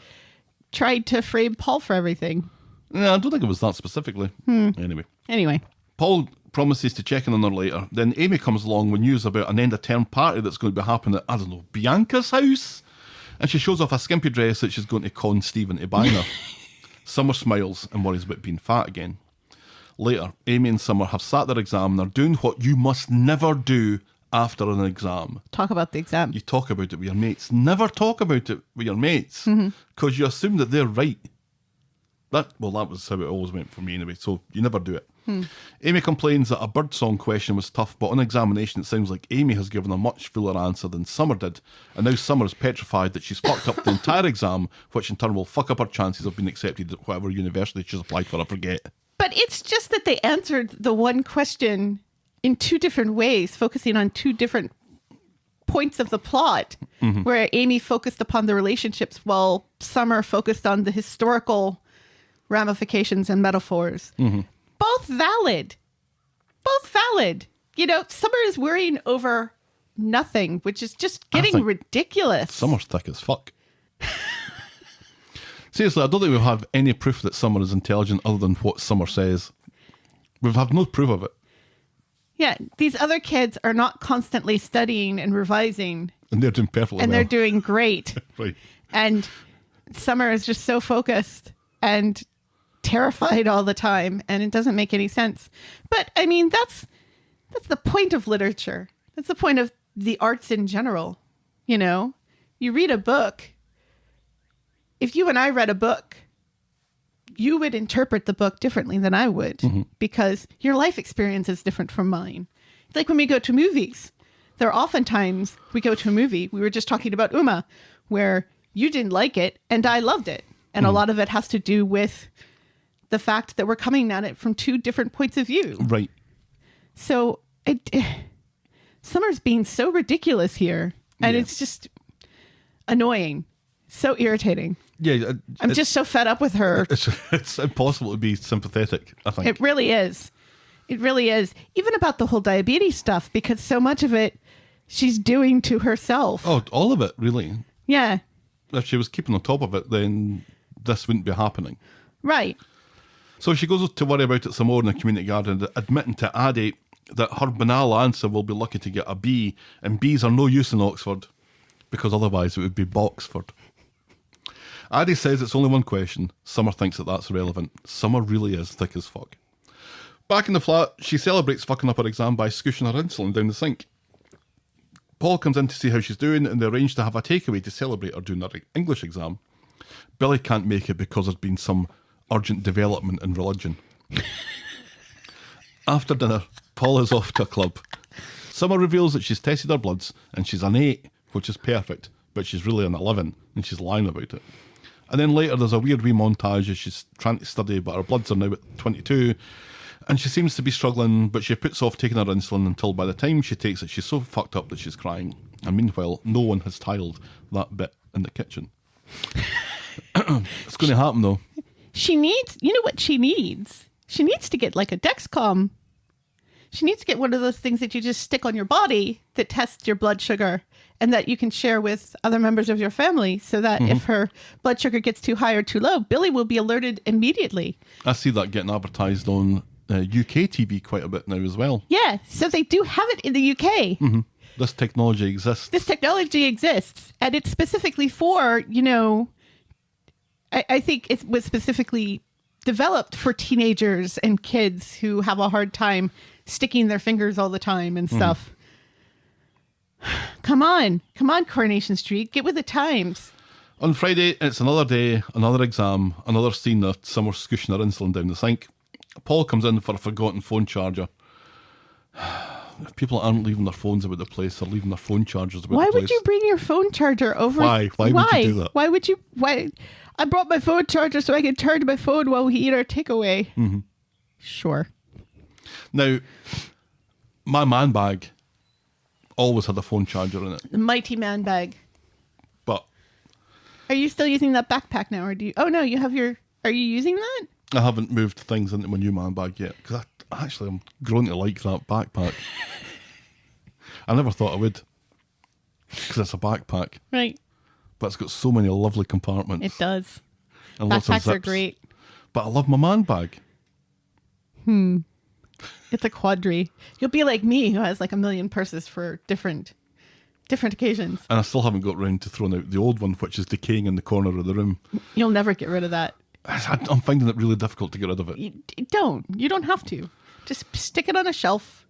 trying to frame Paul for everything. Yeah, I don't think it was that specifically. Anyway. Anyway, Promises to check in on her later. Then Amy comes along with news about an end of term party that's going to be happening at, I don't know, Bianca's house. And she shows off a skimpy dress that she's going to con Steve into buying her. Summer smiles and worries about being fat again. Later, Amy and Summer have sat their exam and are doing what you must never do after an exam. talk about the exam. You talk about it with your mates. Never talk about it with your mates because you assume that they're right. That was how it always went for me anyway, so you never do it. Amy complains that a birdsong question was tough, but on examination it sounds like Amy has given a much fuller answer than Summer did, and now Summer is petrified that she's fucked up the entire exam, which in turn will fuck up her chances of being accepted at whatever university she's applied for, I forget. But it's just that they answered the one question in 2 different ways, focusing on 2 different points of the plot, where Amy focused upon the relationships while Summer focused on the historical ramifications and metaphors. Both valid. Both valid. You know, Summer is worrying over nothing, which is just getting ridiculous. Summer's thick as fuck. Seriously, I don't think we have any proof that Summer is intelligent other than what Summer says. We've had no proof of it. Yeah, these other kids are not constantly studying and revising. And they're doing perfectly And well. they're doing great. Right. And Summer is just so focused and terrified all the time, and it doesn't make any sense. But I mean, that's the point of literature. That's the point of the arts in general. You know, you read a book. If you and I read a book, you would interpret the book differently than I would, because your life experience is different from mine. It's like when we go to movies. There are oftentimes we go to a movie. We were just talking about Uma, where you didn't like it and I loved it. And a lot of it has to do with the fact that we're coming at it from two different points of view. Right. So Summer's being so ridiculous here, and it's just annoying, so irritating. Yeah. I'm just so fed up with her. It's impossible to be sympathetic, I think. It really is. It really is. Even about the whole diabetes stuff, because so much of it she's doing to herself. Oh, all of it, really. Yeah. If she was keeping on top of it, then this wouldn't be happening. Right. So she goes to worry about it some more in the community garden, admitting to Addie that her banal answer will be lucky to get a B, and Bs are no use in Oxford, because otherwise it would be Boxford. Addie says it's only one question. Summer thinks that that's irrelevant. Summer really is thick as fuck. Back in the flat, she celebrates fucking up her exam by scooshing her insulin down the sink. Paul comes in to see how she's doing, and they arrange to have a takeaway to celebrate her doing her English exam. Billy can't make it because there's been some urgent development in religion. After dinner, Paul is off to a club. Summer reveals that she's tested her bloods and she's an 8, which is perfect, but she's really an 11, and she's lying about it. And then later there's a weird wee montage as she's trying to study, but her bloods are now at 22, and she seems to be struggling, but she puts off taking her insulin until by the time she takes it, she's so fucked up that she's crying. And meanwhile, no one has tiled that bit in the kitchen. It's going to happen though. She needs, you know what she needs? She needs to get like a Dexcom. She needs to get one of those things that you just stick on your body that tests your blood sugar and that you can share with other members of your family, so that if her blood sugar gets too high or too low, Billy will be alerted immediately. I see that getting advertised on UK TV quite a bit now as well. Yeah, so they do have it in the UK. This technology exists. This technology exists, and it's specifically for, you know, I think it was specifically developed for teenagers and kids who have a hard time sticking their fingers all the time and stuff. Come on, Coronation Street, get with the times. On Friday, it's another day, another exam, another scene of Summer scooshing her insulin down the sink. Paul comes in for a forgotten phone charger. If people aren't leaving their phones about the place, they're leaving their phone chargers about Why the place. would you bring your phone charger over? Why? Why would you do that? Why would you? Why? I brought my phone charger so I could charge my phone while we eat our takeaway. Sure. Now, my man bag always had a phone charger in it, The mighty man bag. but Are you still using that backpack now, or do you? Oh no, you have your. Are you using that? I haven't moved things into my new man bag yet, because I'm growing to like that backpack. I never thought I would, because it's a backpack, Right. but it's got so many lovely compartments. It does. And lots of Backpacks are zips. great. But I love my man bag. It's a quadri. You'll be like me, who has like a million purses for different occasions. And I still haven't got round to throwing out the old one, which is decaying in the corner of the room. You'll never get rid of that. I'm finding it really difficult to get rid of it. You don't. You don't have to. Just stick it on a shelf,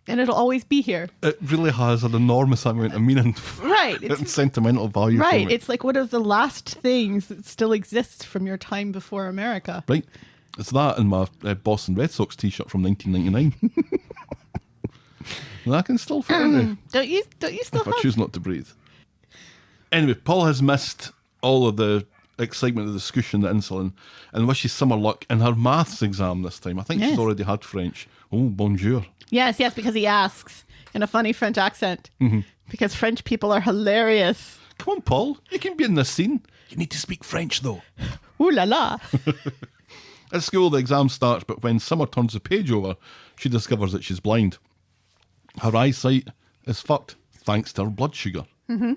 and it'll always be here. It really has an enormous amount of meaning Right. and sentimental value Right. for me. It's like one of the last things that still exists from your time before America. Right. It's that and my Boston Red Sox t-shirt from 1999. And I can still fit in there Don't you still if I have? choose not to breathe. Anyway, Paul has missed all of the excitement of the scoosh and the insulin and wishes Summer luck in her maths exam this time. I think Yes. she's already had French. Oh, bonjour. Yes, because he asks in a funny French accent. Because French people are hilarious. Come on, Paul. You can be in this scene. You need to speak French, though. Ooh la la. At school, the exam starts, but when Summer turns the page over, she discovers that she's blind. Her eyesight is fucked, thanks to her blood sugar. Mm-hmm.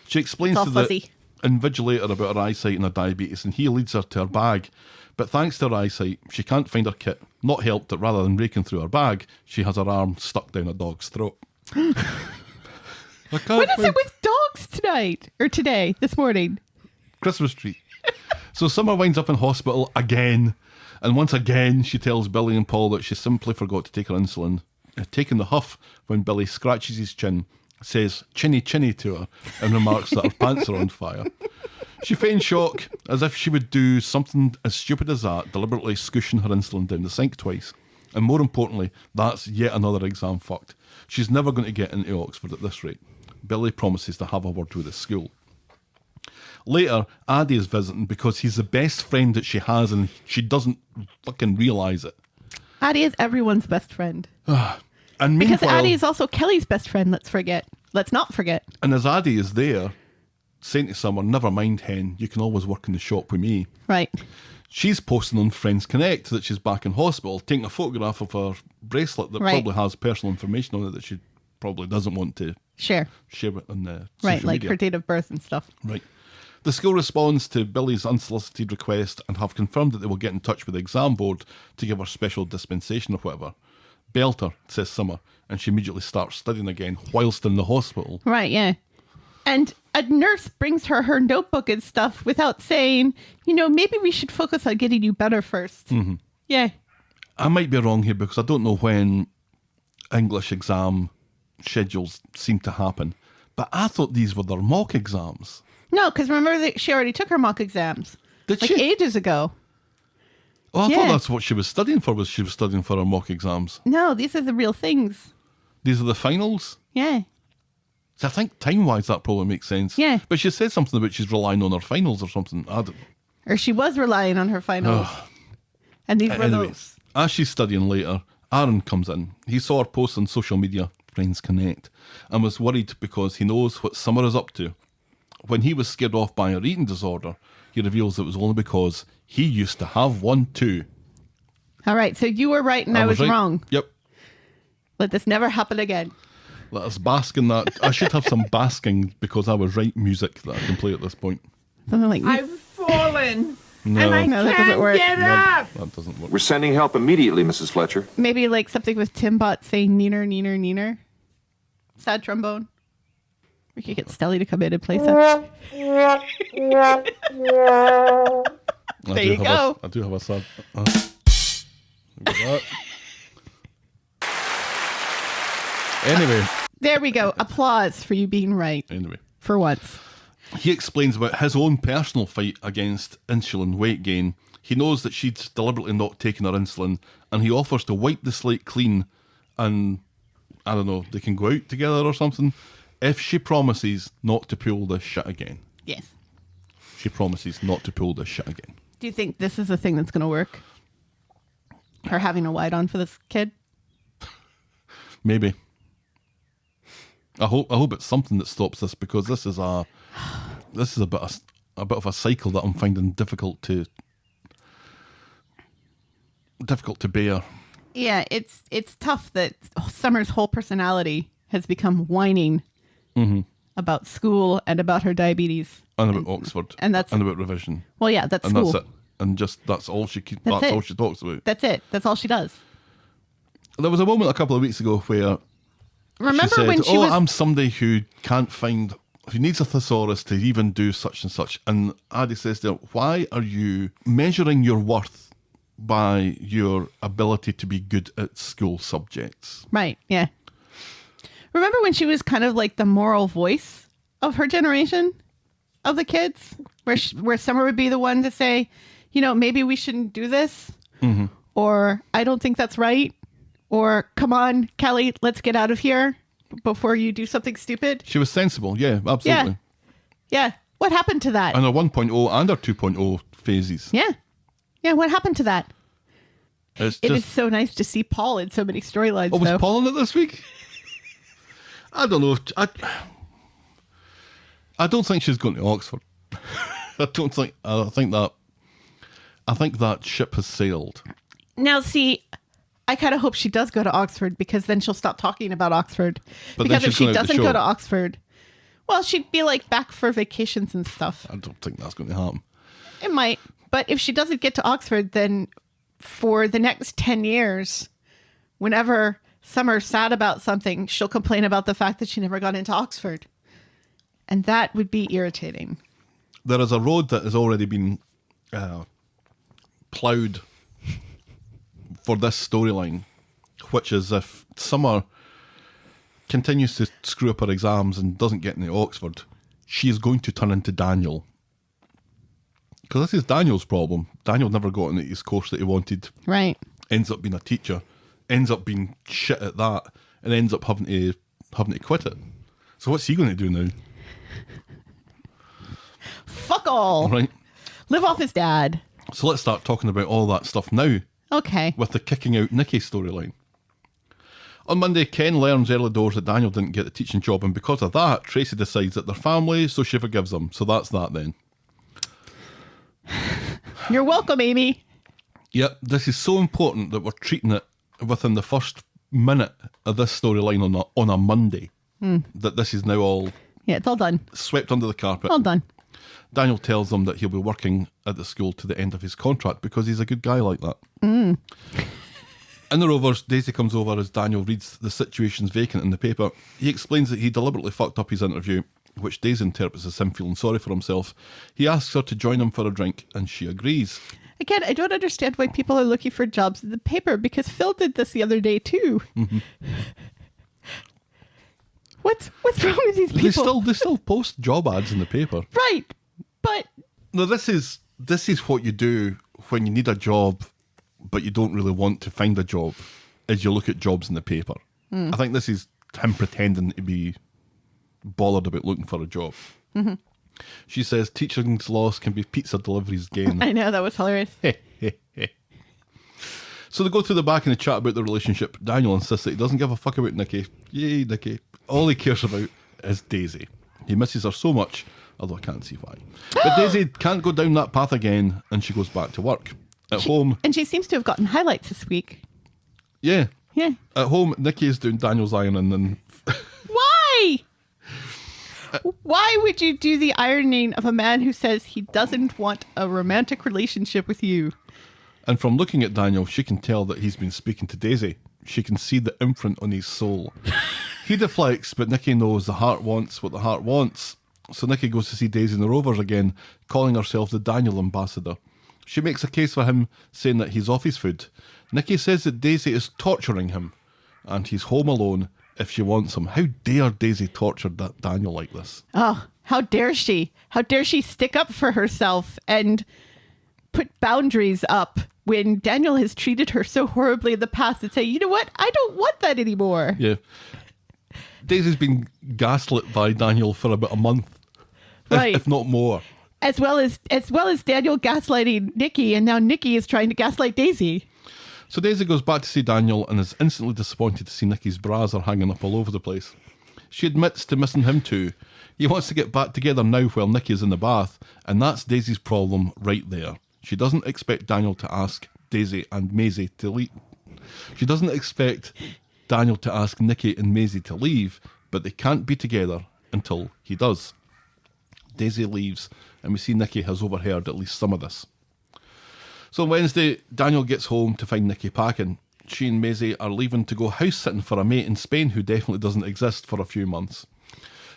She explains It's to all the fuzzy. invigilator about her eyesight and her diabetes, and he leads her to her bag. But thanks to her eyesight, she can't find her kit. Not helped that rather than raking through her bag, she has her arm stuck down a dog's throat. What is it with dogs tonight? Or today, this morning? Christmas tree. So Summer winds up in hospital again. And once again, she tells Billy and Paul that she simply forgot to take her insulin. Taking the huff when Billy scratches his chin, says chinny chinny to her, and remarks that her pants are on fire. She feigns shock, as if she would do something as stupid as that, deliberately scooshing her insulin down the sink twice. And more importantly, that's yet another exam fucked. She's never going to get into Oxford at this rate. Billy promises to have a word with the school. Later, Addie is visiting because he's the best friend that she has and she doesn't fucking realise it. Addie is everyone's best friend. And Because meanwhile, Addie is also Kelly's best friend, Let's not forget. and as Addie is there, saying to someone, never mind, hen, you can always work in the shop with me. Right. She's posting on Friends Connect that she's back in hospital, taking a photograph of her bracelet that Right. probably has personal information on it that she probably doesn't want to Share. share it on Right, social like media. her date of birth and stuff. Right. The school responds to Billy's unsolicited request and have confirmed that they will get in touch with the exam board to give her special dispensation or whatever. Belter, says Summer, and she immediately starts studying again whilst in the hospital. Right, yeah. And a nurse brings her notebook and stuff without saying, maybe we should focus on getting you better first. Mm-hmm. Yeah. I might be wrong here because I don't know when English exam schedules seem to happen, but I thought these were their mock exams. No, because remember that she already took her mock exams. Did like she? ages ago. Oh, I Yeah. thought that's what she was studying for, was she was studying for her mock exams. No, these are the real things. These are the finals? Yeah. So I think time-wise that probably makes sense. Yeah. But she said something about she's relying on her finals or something. I don't Or she was relying on her finals. And these were Anyway, those. as she's studying later, Aaron comes in. He saw her post on social media, Friends Connect, and was worried because he knows what Summer is up to. When he was scared off by her eating disorder, he reveals it was only because he used to have one too. All right, so you were right and I was right. wrong. Yep. Let this never happen again. Let us bask in that. I should have some basking because I was right music that I can play at this point. Something like I've fallen. No, And I No, that can't doesn't work. get up. that doesn't work. We're sending help immediately, Mrs. Fletcher. maybe like something with Timbot saying neener, neener, neener. Sad trombone. We could get Stelly to come in and play that. There you go. I do have a sad. Look at that. Anyway, There we go. Applause for you being right. For once. he explains about his own personal fight against insulin weight gain. He knows that she's deliberately not taken her insulin, and he offers to wipe the slate clean, and I don't know, they can go out together or something, if she promises not to pull this shit again. Yes. She promises not to pull this shit again. Do you think this is a thing that's going to work? Her having a white on for this kid? Maybe. I hope it's something that stops this, because this is a bit of a cycle that I'm finding difficult to bear. Yeah, it's tough that Summer's whole personality has become whining about school and about her diabetes. And about Oxford. and that's- and about revision. Well, yeah, that's And school. that's it. And just that's all she That's that's it. all she talks about. That's it. That's all she does. There was a moment a couple of weeks ago where Remember she said, when she was... I'm somebody who needs a thesaurus to even do such and such. And Addie says to her, why are you measuring your worth by your ability to be good at school subjects? Right, yeah. Remember when she was kind of like the moral voice of her generation, of the kids? Where Summer would be the one to say, maybe we shouldn't do this. Mm-hmm. Or, I don't think that's right. Or, come on, Kelly, let's get out of here before you do something stupid. She was sensible, yeah, absolutely. Yeah. What happened to that? And her 1.0 and her 2.0 phases. Yeah. Yeah, what happened to that? It's It is just, so nice to see Paul in so many storylines, was though. Paul in it this week? I don't know. I don't think she's going to Oxford. I think that ship has sailed. Now, see, I kind of hope she does go to Oxford because then she'll stop talking about Oxford. But because then if she's she going out the doesn't go show. to Oxford, well, she'd be like back for vacations and stuff. I don't think that's going to happen. It might. But if she doesn't get to Oxford, then for the next 10 years, whenever Summer's sad about something, she'll complain about the fact that she never got into Oxford. And that would be irritating. There is a road that has already been ploughed for this storyline, which is if Summer continues to screw up her exams and doesn't get into Oxford, she is going to turn into Daniel. Because this is Daniel's problem. Daniel never got into his course that he wanted. Right. Ends up being a teacher. Ends up being shit at that. And ends up having to quit it. So what's he going to do now? Fuck all. Right. Live off his dad. So let's start talking about all that stuff now. Okay. With the kicking out Nikki storyline. On Monday, Ken learns early doors that Daniel didn't get the teaching job, and because of that, Tracy decides that they're family, so she forgives them. So that's that then. You're welcome, Amy. Yep, this is so important that we're treating it within the first minute of this storyline on a Monday. That this is now all Yeah, it's all done. swept under the carpet. All done. Daniel tells them that he'll be working at the school to the end of his contract because he's a good guy like that. In the Rovers, Daisy comes over as Daniel reads the situation's vacant in the paper. He explains that he deliberately fucked up his interview, which Daisy interprets as him feeling sorry for himself. He asks her to join him for a drink, and she agrees. Again, I don't understand why people are looking for jobs in the paper because Phill did this the other day too. What's wrong with these people? They still post job ads in the paper. Right, but No, this is what you do when you need a job, but you don't really want to find a job, is you look at jobs in the paper. I think this is him pretending to be bothered about looking for a job. She says teaching's loss can be pizza delivery's gain. I know that was hilarious. So they go through the back and they chat about the relationship. Daniel insists that he doesn't give a fuck about Nikki. Yay, Nikki. All he cares about is Daisy. He misses her so much, although I can't see why. But Daisy can't go down that path again, and she goes back to work. At home... And she seems to have gotten highlights this week. Yeah. Yeah. At home, Nikki is doing Daniel's ironing and... Why? Why would you do the ironing of a man who says he doesn't want a romantic relationship with you? And from looking at Daniel, she can tell that he's been speaking to Daisy. She can see the imprint on his soul. He deflects, but Nikki knows the heart wants what the heart wants. So Nikki goes to see Daisy in the Rovers again, calling herself the Daniel ambassador. She makes a case for him, saying that he's off his food. Nikki says that Daisy is torturing him, and he's home alone if she wants him. How dare Daisy torture that Daniel like this? Oh, how dare she? How dare she stick up for herself and put boundaries up when Daniel has treated her so horribly in the past and say, you know what? I don't want that anymore. Yeah. Daisy's been gaslit by Daniel for about a month, Right. if not more. As well as Daniel gaslighting Nikki, and now Nikki is trying to gaslight Daisy. So Daisy goes back to see Daniel and is instantly disappointed to see Nikki's bras are hanging up all over the place. She admits to missing him too. He wants to get back together now while Nikki is in the bath, and that's Daisy's problem right there. She doesn't expect Daniel to ask Daisy and Maisie to leave. She doesn't expect Daniel to ask Nikki and Maisie to leave, but they can't be together until he does. Daisy leaves, and we see Nikki has overheard at least some of this. So on Wednesday, Daniel gets home to find Nikki packing. She and Maisie are leaving to go house sitting for a mate in Spain who definitely doesn't exist for a few months.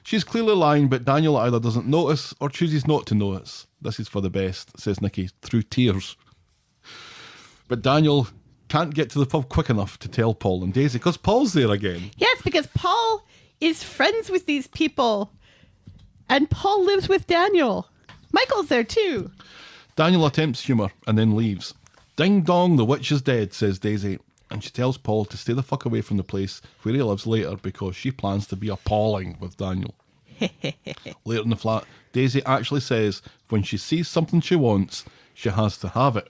She's clearly lying, but Daniel either doesn't notice or chooses not to notice. This is for the best, says Nikki, through tears. But Daniel can't get to the pub quick enough to tell Paul and Daisy, because Paul's there again. Yes, because Paul is friends with these people, and Paul lives with Daniel. Michael's there too. Daniel attempts humour and then leaves. Ding dong, the witch is dead, says Daisy, and she tells Paul to stay the fuck away from the place where he lives later because she plans to be appalling with Daniel. Later in the flat, Daisy actually says when she sees something she wants, she has to have it.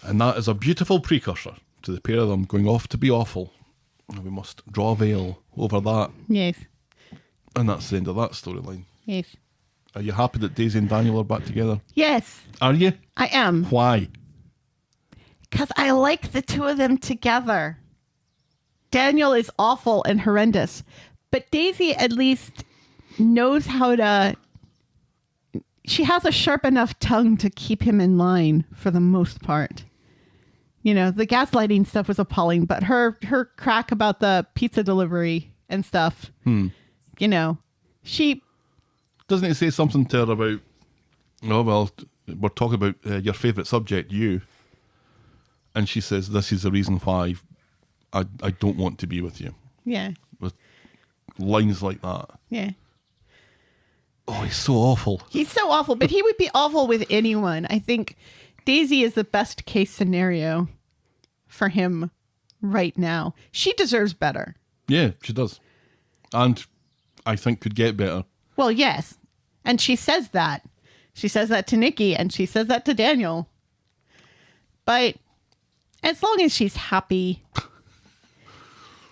And that is a beautiful precursor to the pair of them going off to be awful. We must draw a veil over that. Yes. And that's the end of that storyline. Yes. Are you happy that Daisy and Daniel are back together? Yes, Are you? I am. Why? Because I like the two of them together. Daniel is awful and horrendous, but Daisy at least knows how to... She has a sharp enough tongue to keep him in line for the most part. You know, the gaslighting stuff was appalling, but her crack about the pizza delivery and stuff, you know, she... Doesn't it say something to her about, oh, well, we're talking about your favourite subject, you. And she says, this is the reason why I don't want to be with you. Yeah. With lines like that. Yeah. Oh, he's so awful. He's so awful, but he would be awful with anyone. I think Daisy is the best case scenario for him right now. She deserves better. Yeah, she does. And I think could get better. Well, yes. And she says that. She says that to Nikki and she says that to Daniel. But as long as she's happy,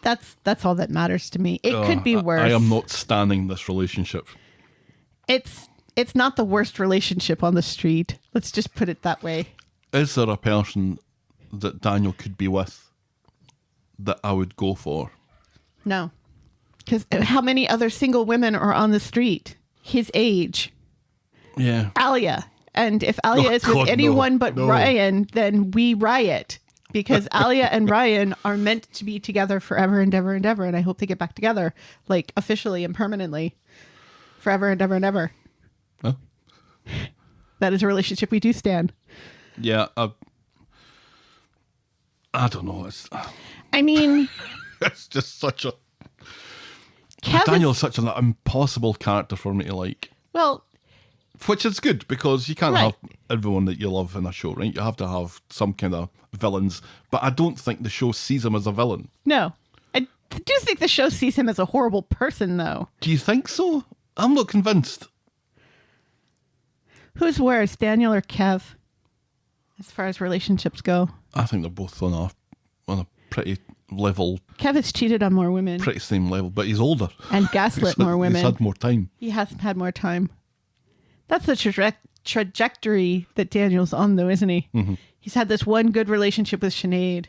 that's all that matters to me. It could be worse. I am not standing this relationship. It's not the worst relationship on the street. Let's just put it that way. Is there a person that Daniel could be with that I would go for? No. Because how many other single women are on the street his age? Yeah. Alia. And if Alia is God, with anyone no. but No. Ryan, then we riot. Because Alia and Ryan are meant to be together forever and ever and ever. And I hope they get back together, like officially and permanently. Forever and ever and ever. Huh? That is a relationship we do stand. Yeah. I don't know. I mean... It's just such a... Kev Daniel's such an impossible character for me to like. Well... Which is good, because you can't Right. have everyone that you love in a show, right? You have to have some kind of villains. But I don't think the show sees him as a villain. No. I do think the show sees him as a horrible person, though. Do you think so? I'm not convinced. Who's worse, Daniel or Kev? As far as relationships go. I think they're both on a pretty level, Kev has cheated on more women. pretty same level, but he's older. And gaslit more women. He's had more time. He hasn't had more time. That's the trajectory that Daniel's on, though, isn't he? Mm-hmm. He's had this one good relationship with Sinead.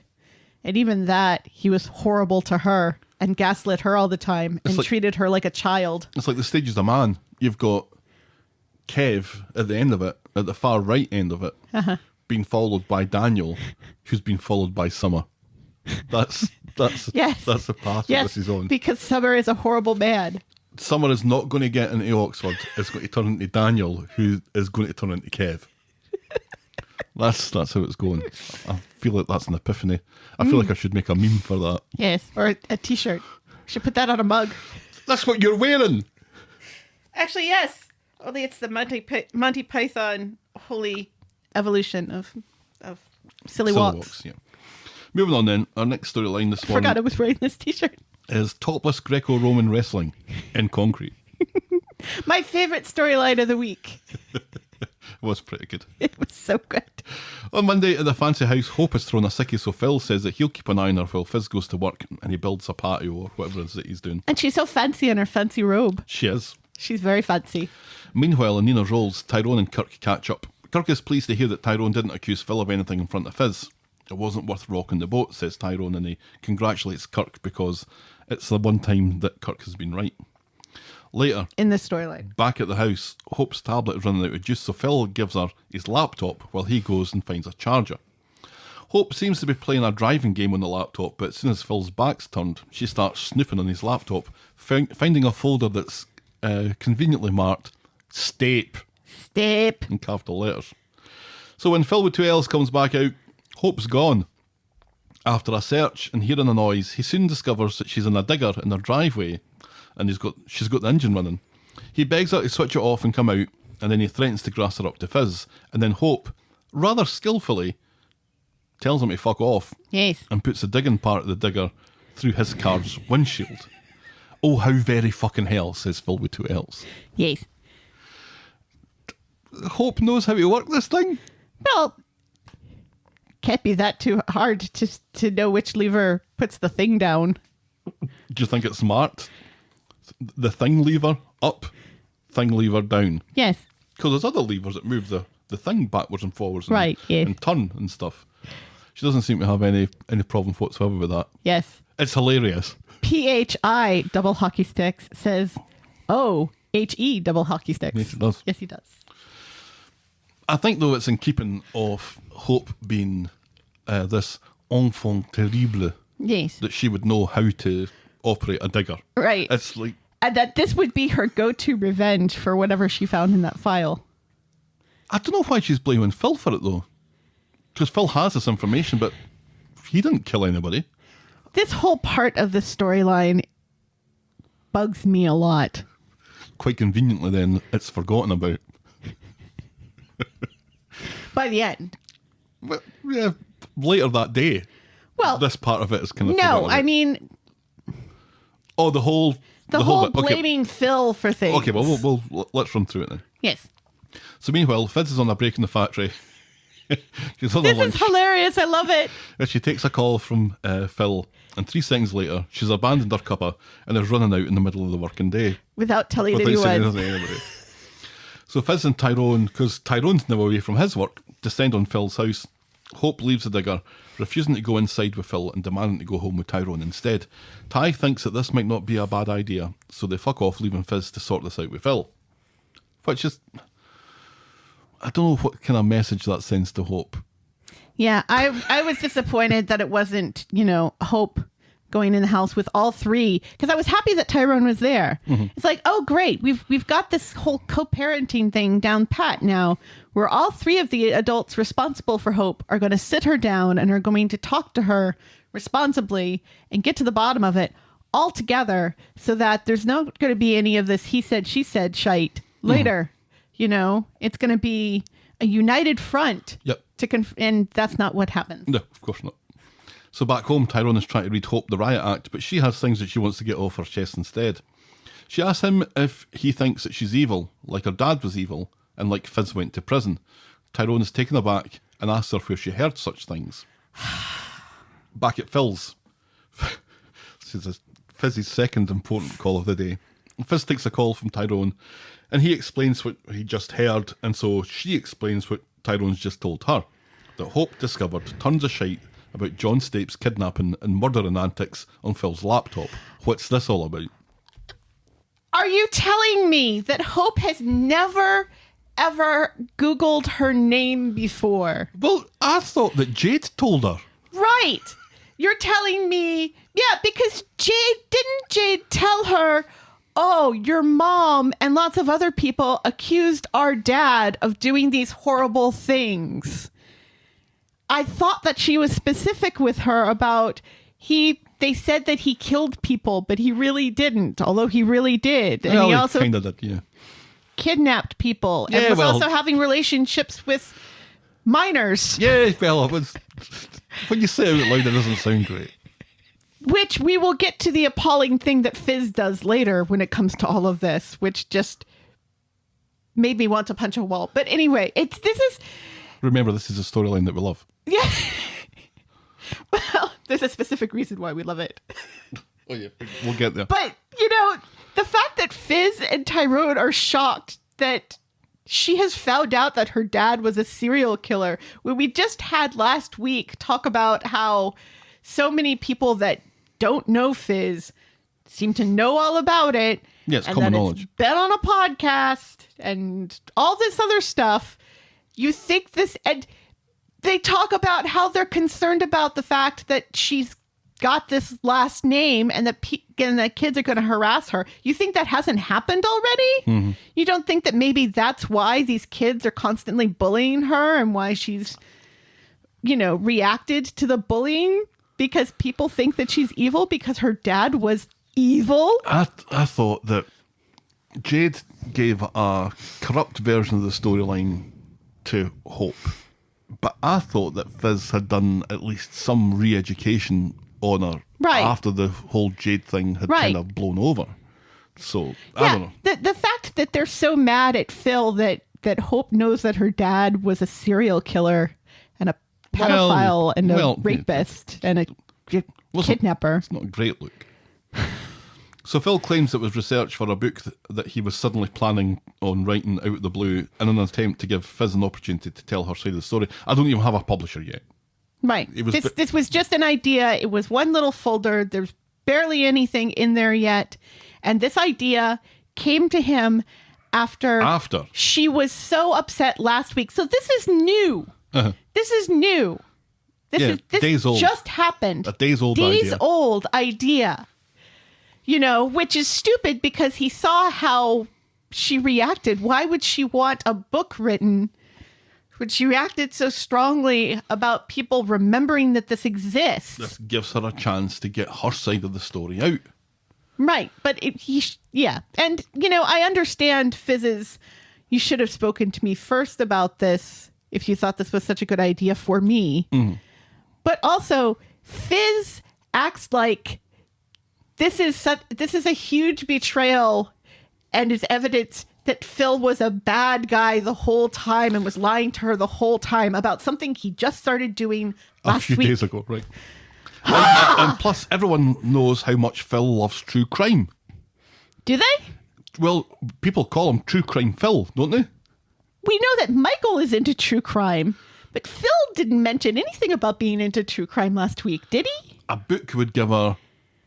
And even that, he was horrible to her and gaslit her all the time and treated her like a child. It's like the stages of man. You've got Kev at the end of it, at the far right end of it, being followed by Daniel, who's been followed by Summer. That's Yes. that's the path Yes, that this is on. because Summer is a horrible man. Summer is not going to get into Oxford. It's going to turn into Daniel, who is going to turn into Kev. That's how it's going. I feel like that's an epiphany. I feel like I should make a meme for that. Yes, or a t-shirt. Should put that on a mug. That's what you're wearing. Actually, yes. Only it's the Monty Python holy evolution of silly walks. Yeah. Moving on then, our next storyline this morning Forgot I was wearing this t-shirt. is topless Greco-Roman wrestling in concrete. My favorite storyline of the week. It was pretty good. It was so good. On Monday at the fancy house, Hope has thrown a sickie, so Phill says that he'll keep an eye on her while Fizz goes to work and he builds a patio or whatever it is that he's doing. And she's so fancy in her fancy robe. She is. She's very fancy. Meanwhile, in Nina's roles, Tyrone and Kirk catch up. Kirk is pleased to hear that Tyrone didn't accuse Phill of anything in front of Fizz. It wasn't worth rocking the boat, says Tyrone, and he congratulates Kirk because it's the one time that Kirk has been right. Later, In this storyline. back at the house, Hope's tablet is running out of juice, so Phill gives her his laptop while he goes and finds a charger. Hope seems to be playing a driving game on the laptop, but as soon as Phil's back's turned, she starts snooping on his laptop, finding a folder that's conveniently marked Stape in capital letters. So when Phill with 2 L's comes back out, Hope's gone. After a search and hearing a noise, he soon discovers that she's in a digger in her driveway and she's got the engine running. He begs her to switch it off and come out, and then he threatens to grass her up to Fizz, and then Hope, rather skillfully, tells him to fuck off. Yes. And puts the digging part of the digger through his car's windshield. Oh, how very fucking hell, says Phill with 2 L's. Yes. Hope knows how to work this thing. Well, can't be that too hard to know which lever puts the thing down. Do you think it's smart? The thing lever up thing lever down. Yes. Because there's other levers that move the thing backwards and forwards and, Right, yes. and turn and stuff. She doesn't seem to have any problem whatsoever with that. Yes. It's hilarious. PHI double hockey sticks says, oh, HE double hockey sticks. Yes, it does. Yes, he does. I think, though, it's in keeping of Hope being this enfant terrible, Yes. that she would know how to operate a digger. Right. It's like, And that this would be her go-to revenge for whatever she found in that file. I don't know why she's blaming Phill for it, though. Because Phill has this information, but he didn't kill anybody. This whole part of the storyline bugs me a lot. Quite conveniently, then, it's forgotten about. By the end. But, yeah, later that day, Well, this part of it is kind of no, forgotten I about. mean, Oh, the whole whole bit. Okay. blaming Phill for things. Okay, well, let's run through it then. Yes. So meanwhile, Fizz is on a break in the factory. She's on This a lunch. is hilarious. I love it. And she takes a call from Phill, and 3 seconds later, she's abandoned her cuppa and is running out in the middle of the working day. Without telling Without saying anyone. anything to anybody. So Fizz and Tyrone, because Tyrone's now away from his work, descend on Phil's house. Hope leaves the digger, refusing to go inside with Phill and demanding to go home with Tyrone instead. Ty thinks that this might not be a bad idea, so they fuck off, leaving Fizz to sort this out with Phill. Which is... I don't know what kind of message that sends to Hope. Yeah, I was disappointed that it wasn't, Hope going in the house with all 3, because I was happy that Tyrone was there. Mm-hmm. It's like, oh great, we've got this whole co-parenting thing down pat now, where all 3 of the adults responsible for Hope are going to sit her down and are going to talk to her responsibly and get to the bottom of it all together, so that there's not going to be any of this he said she said shite later. It's going to be a united front. Yep. And that's not what happens. No, of course not. So back home, Tyrone is trying to read Hope the Riot Act, but she has things that she wants to get off her chest instead. She asks him if he thinks that she's evil, like her dad was evil, and like Fizz went to prison. Tyrone is taken aback and asks her where she heard such things. Back at Phil's. This is Fizz's second important call of the day. Fizz takes a call from Tyrone, and he explains what he just heard, and so she explains what Tyrone's just told her. That Hope discovered tons of shite about John Stape's kidnapping and murdering antics on Phil's laptop. What's this all about? Are you telling me that Hope has never, ever Googled her name before? Well, I thought that Jade told her. Right. You're telling me, yeah, because didn't Jade tell her, oh, your mom and lots of other people accused our dad of doing these horrible things. I thought that she was specific with her about they said that he killed people, but he really didn't, although he really did. And Well, he also kind of did, yeah. kidnapped people and Yeah, was well- also having relationships with minors, Yeah, well, it was, when you say it out loud, it doesn't sound great. which we will get to the appalling thing that Fizz does later when it comes to all of this, which just made me want to punch a wall. But anyway, this is... Remember, this is a storyline that we love. Yeah. Well, there's a specific reason why we love it. Oh, yeah, we'll get there. But, the fact that Fizz and Tyrone are shocked that she has found out that her dad was a serial killer, when we just had last week talk about how so many people that don't know Fizz seem to know all about it. Yeah, it's and common that knowledge. It's been on a podcast and all this other stuff. You think this... And they talk about how they're concerned about the fact that she's got this last name and that kids are going to harass her. You think that hasn't happened already? Mm-hmm. You don't think that maybe that's why these kids are constantly bullying her and why she's, reacted to the bullying? Because people think that she's evil because her dad was evil? I thought that Jade gave a corrupt version of the storyline to Hope. But I thought that Fizz had done at least some re-education on her after the whole Jade thing had kind of blown over. So, I don't know. The fact that they're so mad at Phill that Hope knows that her dad was a serial killer and a pedophile and a rapist and a kidnapper. It's not a great look. So Phill claims it was research for a book that he was suddenly planning on writing out of the blue in an attempt to give Fizz an opportunity to tell her side of the story. I don't even have a publisher yet. Right. It was This was just an idea. It was one little folder. There's barely anything in there yet. And this idea came to him after she was so upset last week. So this is new. Uh-huh. This is new. This days old. Just happened. A days old idea. You know, which is stupid because he saw how she reacted. Why would she want a book written when she reacted so strongly about people remembering that this exists? This gives her a chance to get her side of the story out. Right. But yeah. And, you know, I understand Fizz's, you should have spoken to me first about this if you thought this was such a good idea for me. Mm. But also, Fizz acts like this is a huge betrayal and is evidence that Phill was a bad guy the whole time and was lying to her the whole time about something he just started doing last week. A few days ago, right. and plus, everyone knows how much Phill loves true crime. Do they? Well, people call him True Crime Phill, don't they? We know that Michael is into true crime, but Phill didn't mention anything about being into true crime last week, did he? A book would give her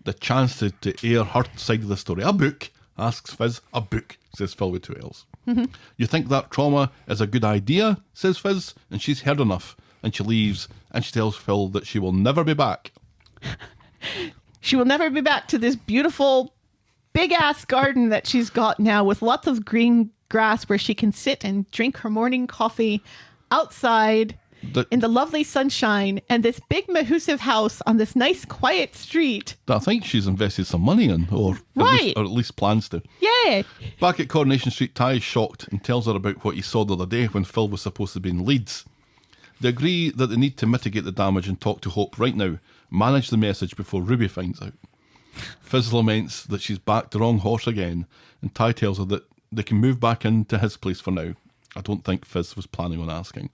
the chance to air her side of the story. A book, asks Fizz. A book, says Phill with two L's. Mm-hmm. You think that trauma is a good idea, says Fizz, and she's heard enough. And she leaves, and she tells Phill that she will never be back. She will never be back to this beautiful, big-ass garden that she's got now with lots of green grass where she can sit and drink her morning coffee outside in the lovely sunshine and this big mahoosive house on this nice quiet street that I think she's invested some money in, or at least plans to. Yeah. Back at Coronation Street, Ty is shocked and tells her about what he saw the other day when Phill was supposed to be in Leeds. They agree that they need to mitigate the damage and talk to Hope right now, manage the message before Ruby finds out. Fizz laments that she's backed the wrong horse again, and Ty tells her that they can move back into his place for now. I don't think Fizz was planning on asking.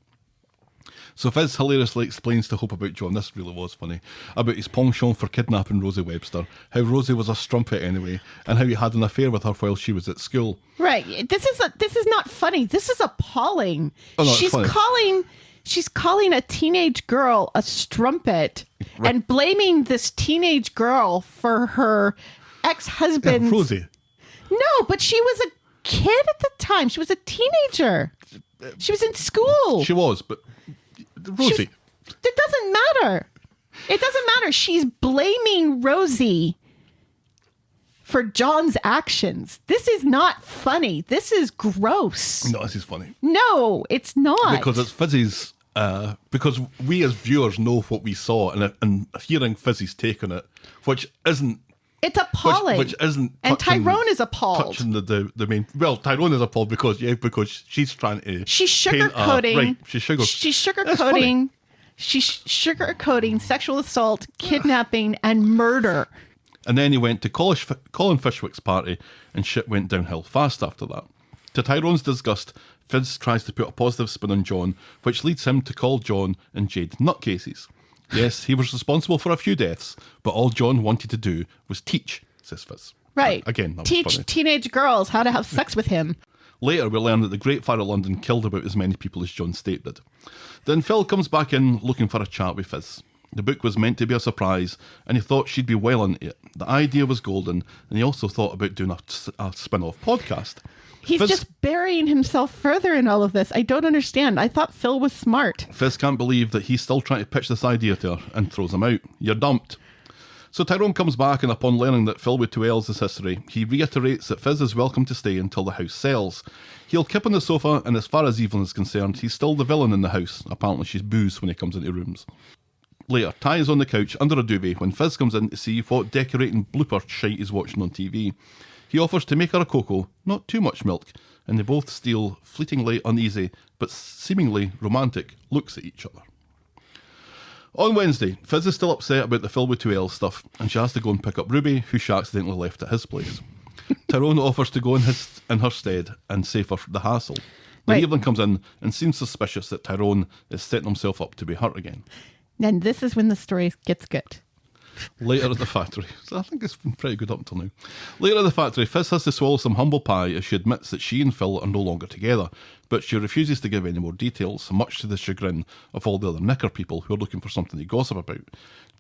So Fizz hilariously explains to Hope about John, this really was funny, about his penchant for kidnapping Rosie Webster, how Rosie was a strumpet anyway, and how he had an affair with her while she was at school. Right. This is not funny. This is appalling. Oh, no, it's funny. She's calling a teenage girl a strumpet and blaming this teenage girl for her ex-husband's... Rosie. No, but she was a kid at the time. She was a teenager. She was in school. She was, but Rosie. It doesn't matter. It doesn't matter. She's blaming Rosie for John's actions. This is not funny. This is gross. No, this is funny. No, it's not. Because it's Fizzy's... because we as viewers know what we saw, and hearing Fizzy's take on it, which isn't... It's appalling. Which isn't... And Tyrone is appalled. Touching the main... Well, Tyrone is appalled because she's trying to... She's sugarcoating. Right, she's sugarcoating. She's sugarcoating sexual assault, kidnapping, and murder. And then he went to Colin Fishwick's party, and shit went downhill fast after that. To Tyrone's disgust, Fizz tries to put a positive spin on John, which leads him to call John and Jade nutcases. Yes, he was responsible for a few deaths, but all John wanted to do was teach, says Fizz. Right. Again, that teach was funny. Teenage girls how to have sex with him. Later, we learn that the Great Fire of London killed about as many people as John State did. Then Phill comes back in looking for a chat with Fizz. The book was meant to be a surprise, and he thought she'd be well into it. The idea was golden, and he also thought about doing a spin-off podcast. He's just burying himself further in all of this. I don't understand. I thought Phill was smart. Fizz can't believe that he's still trying to pitch this idea to her and throws him out. You're dumped. So Tyrone comes back, and upon learning that Phill with two L's is history, he reiterates that Fizz is welcome to stay until the house sells. He'll kip on the sofa, and as far as Evelyn is concerned, he's still the villain in the house. Apparently she's booze when he comes into rooms. Later, Ty is on the couch under a duvet when Fizz comes in to see what decorating blooper shite he's watching on TV. He offers to make her a cocoa, not too much milk, and they both steal fleetingly uneasy, but seemingly romantic, looks at each other. On Wednesday, Fizz is still upset about the Phill with two L's stuff, and she has to go and pick up Ruby, who she accidentally left at his place. Tyrone offers to go in her stead and save her the hassle. Then Evelyn comes in and seems suspicious that Tyrone is setting himself up to be hurt again. And this is when the story gets good. Later at the factory. So I think it's been pretty good up until now. Later at the factory, Fizz has to swallow some humble pie as she admits that she and Phill are no longer together, but she refuses to give any more details, much to the chagrin of all the other knicker people who are looking for something to gossip about.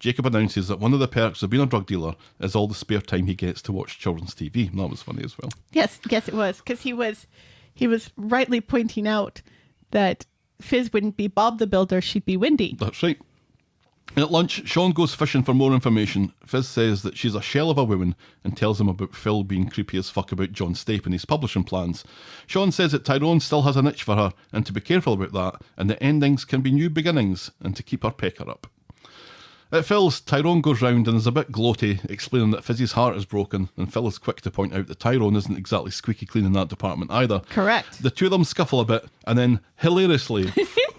Jacob announces that one of the perks of being a drug dealer is all the spare time he gets to watch children's TV. And that was funny as well. Yes, it was, because he was rightly pointing out that Fizz wouldn't be Bob the Builder, she'd be Wendy. That's right. At lunch, Sean goes fishing for more information. Fizz says that she's a shell of a woman and tells him about Phill being creepy as fuck about John Stape and his publishing plans. Sean says that Tyrone still has an itch for her and to be careful about that, and that endings can be new beginnings, and to keep her pecker up. At Phil's, Tyrone goes round and is a bit gloaty, explaining that Fizz's heart is broken, and Phill is quick to point out that Tyrone isn't exactly squeaky clean in that department either. Correct. The two of them scuffle a bit, and then, hilariously,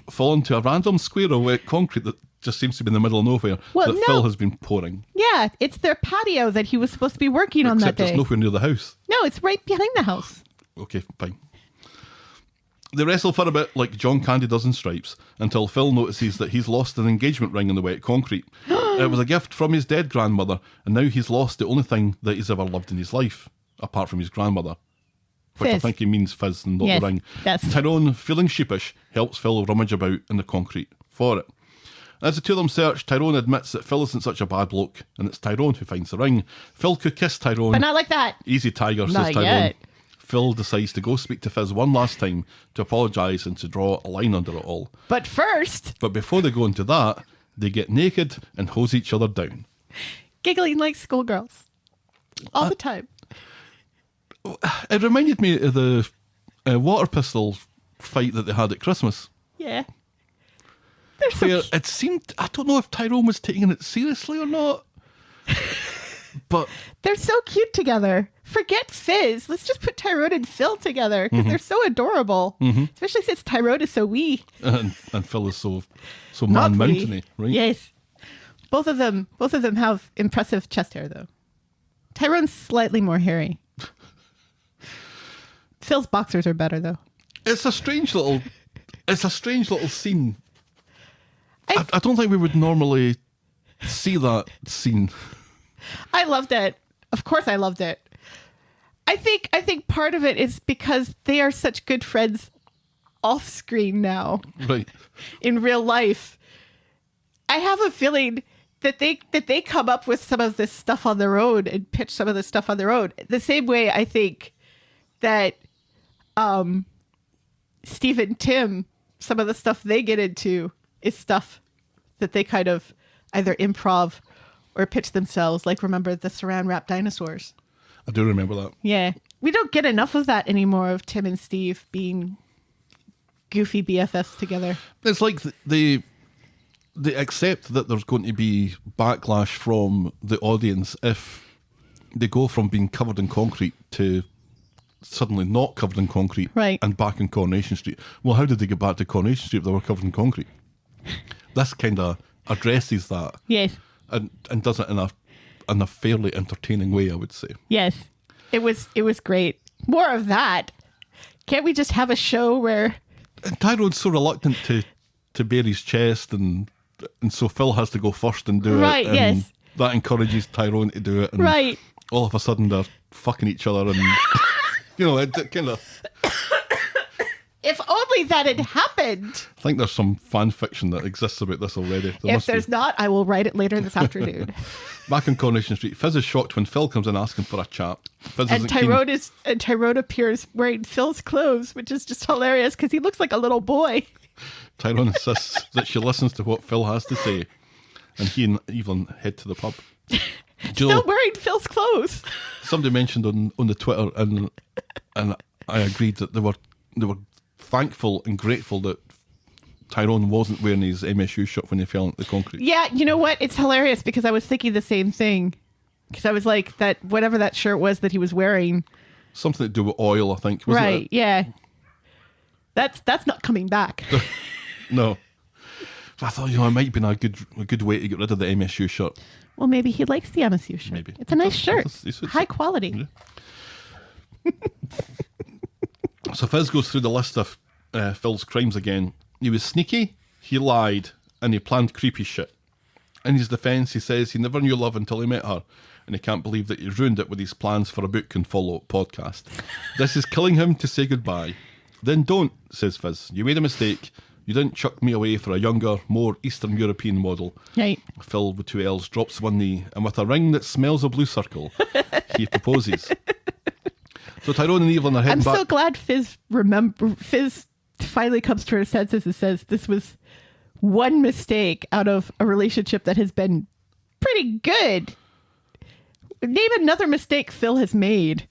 fall into a random square of wet concrete that just seems to be in the middle of nowhere that Phill has been pouring. Yeah, it's their patio that he was supposed to be working on that Except day. it's nowhere near the house. No, it's right behind the house. Okay, fine. They wrestle for a bit like John Candy does in Stripes until Phill notices that he's lost an engagement ring in the wet concrete. It was a gift from his dead grandmother, and now he's lost the only thing that he's ever loved in his life, apart from his grandmother. Which Fizz. I think he means Fizz and not Yes, the ring. yes. Tyrone, feeling sheepish, helps Phill rummage about in the concrete for it. As the two of them search, Tyrone admits that Phill isn't such a bad bloke, and it's Tyrone who finds the ring. Phill could kiss Tyrone. But not like that. Easy tiger, says Not Tyrone. yet. Phill decides to go speak to Fizz one last time to apologise and to draw a line under it all. But first, But before they go into that, they get naked and hose each other down. giggling like schoolgirls. All the time. It reminded me of the water pistol fight that they had at Christmas. Yeah. They're so Where cute. it seemed, I don't know if Tyrone was taking it seriously or not, but They're so cute together. Forget Fizz. Let's just put Tyrone and Phill together because they're so adorable. Especially since Tyrone is so wee. and Phill is so Not man wee. mountainy, right? Yes. Both of them have impressive chest hair though. Tyrone's slightly more hairy. Phil's boxers are better though. It's a strange little scene. I don't think we would normally see that scene. I loved it. Of course I loved it. I think part of it is because they are such good friends off screen now. Right. In real life. I have a feeling that they come up with some of this stuff on their own and pitch some of this stuff on their own. The same way I think that Steve and Tim, some of the stuff they get into is stuff that they kind of either improv or pitch themselves. Like, remember the saran wrap dinosaurs? I do remember that. Yeah. We don't get enough of that anymore, of Tim and Steve being goofy BFFs together. It's like they accept that there's going to be backlash from the audience if they go from being covered in concrete to suddenly not covered in concrete, right, and back in Coronation Street. Well, how did they get back to Coronation Street if they were covered in concrete? This kind of addresses that. Yes. And does it in a fairly entertaining way, I would say. Yes. It was great. More of that. Can't we just have a show where... And Tyrone's so reluctant to bare his chest, and so Phill has to go first and do it. Right, And yes. that encourages Tyrone to do it. And right. all of a sudden they're fucking each other, and it kind of... If only that had happened. I think there's some fan fiction that exists about this already. If there's not, I will write it later this afternoon. Back in Coronation Street, Fizz is shocked when Phill comes in asking for a chat. Fizz And isn't Tyrone appears wearing Phil's clothes, which is just hilarious because he looks like a little boy. Tyrone insists that she listens to what Phill has to say, and he and Evelyn head to the pub. Still wearing Phil's clothes. Somebody mentioned on the Twitter, and I agreed that they were thankful and grateful that Tyrone wasn't wearing his MSU shirt when he fell into the concrete. Yeah, you know what? It's hilarious because I was thinking the same thing. Because I was like, that whatever that shirt was that he was wearing. Something to do with oil, I think. Wasn't Right, it? yeah. That's not coming back. No. I thought, it might be a good way to get rid of the MSU shirt. Well, maybe he likes the MSU shirt. Maybe. It's a nice shirt. It's High quality. Yeah. So Fizz goes through the list of Phil's crimes again. He was sneaky, he lied, and he planned creepy shit. In his defence, he says he never knew love until he met her, and he can't believe that he ruined it with his plans for a book and follow-up podcast. This is killing him to say goodbye. Then don't, says Fizz. You made a mistake. You didn't chuck me away for a younger, more Eastern European model. Right. Phill, with 2 L's, drops one knee, and with a ring that smells of blue circle, he proposes. So Tyrone and Evelyn are heading back. I'm so glad Fizz finally comes to her senses and says this was one mistake out of a relationship that has been pretty good. Name another mistake Phill has made.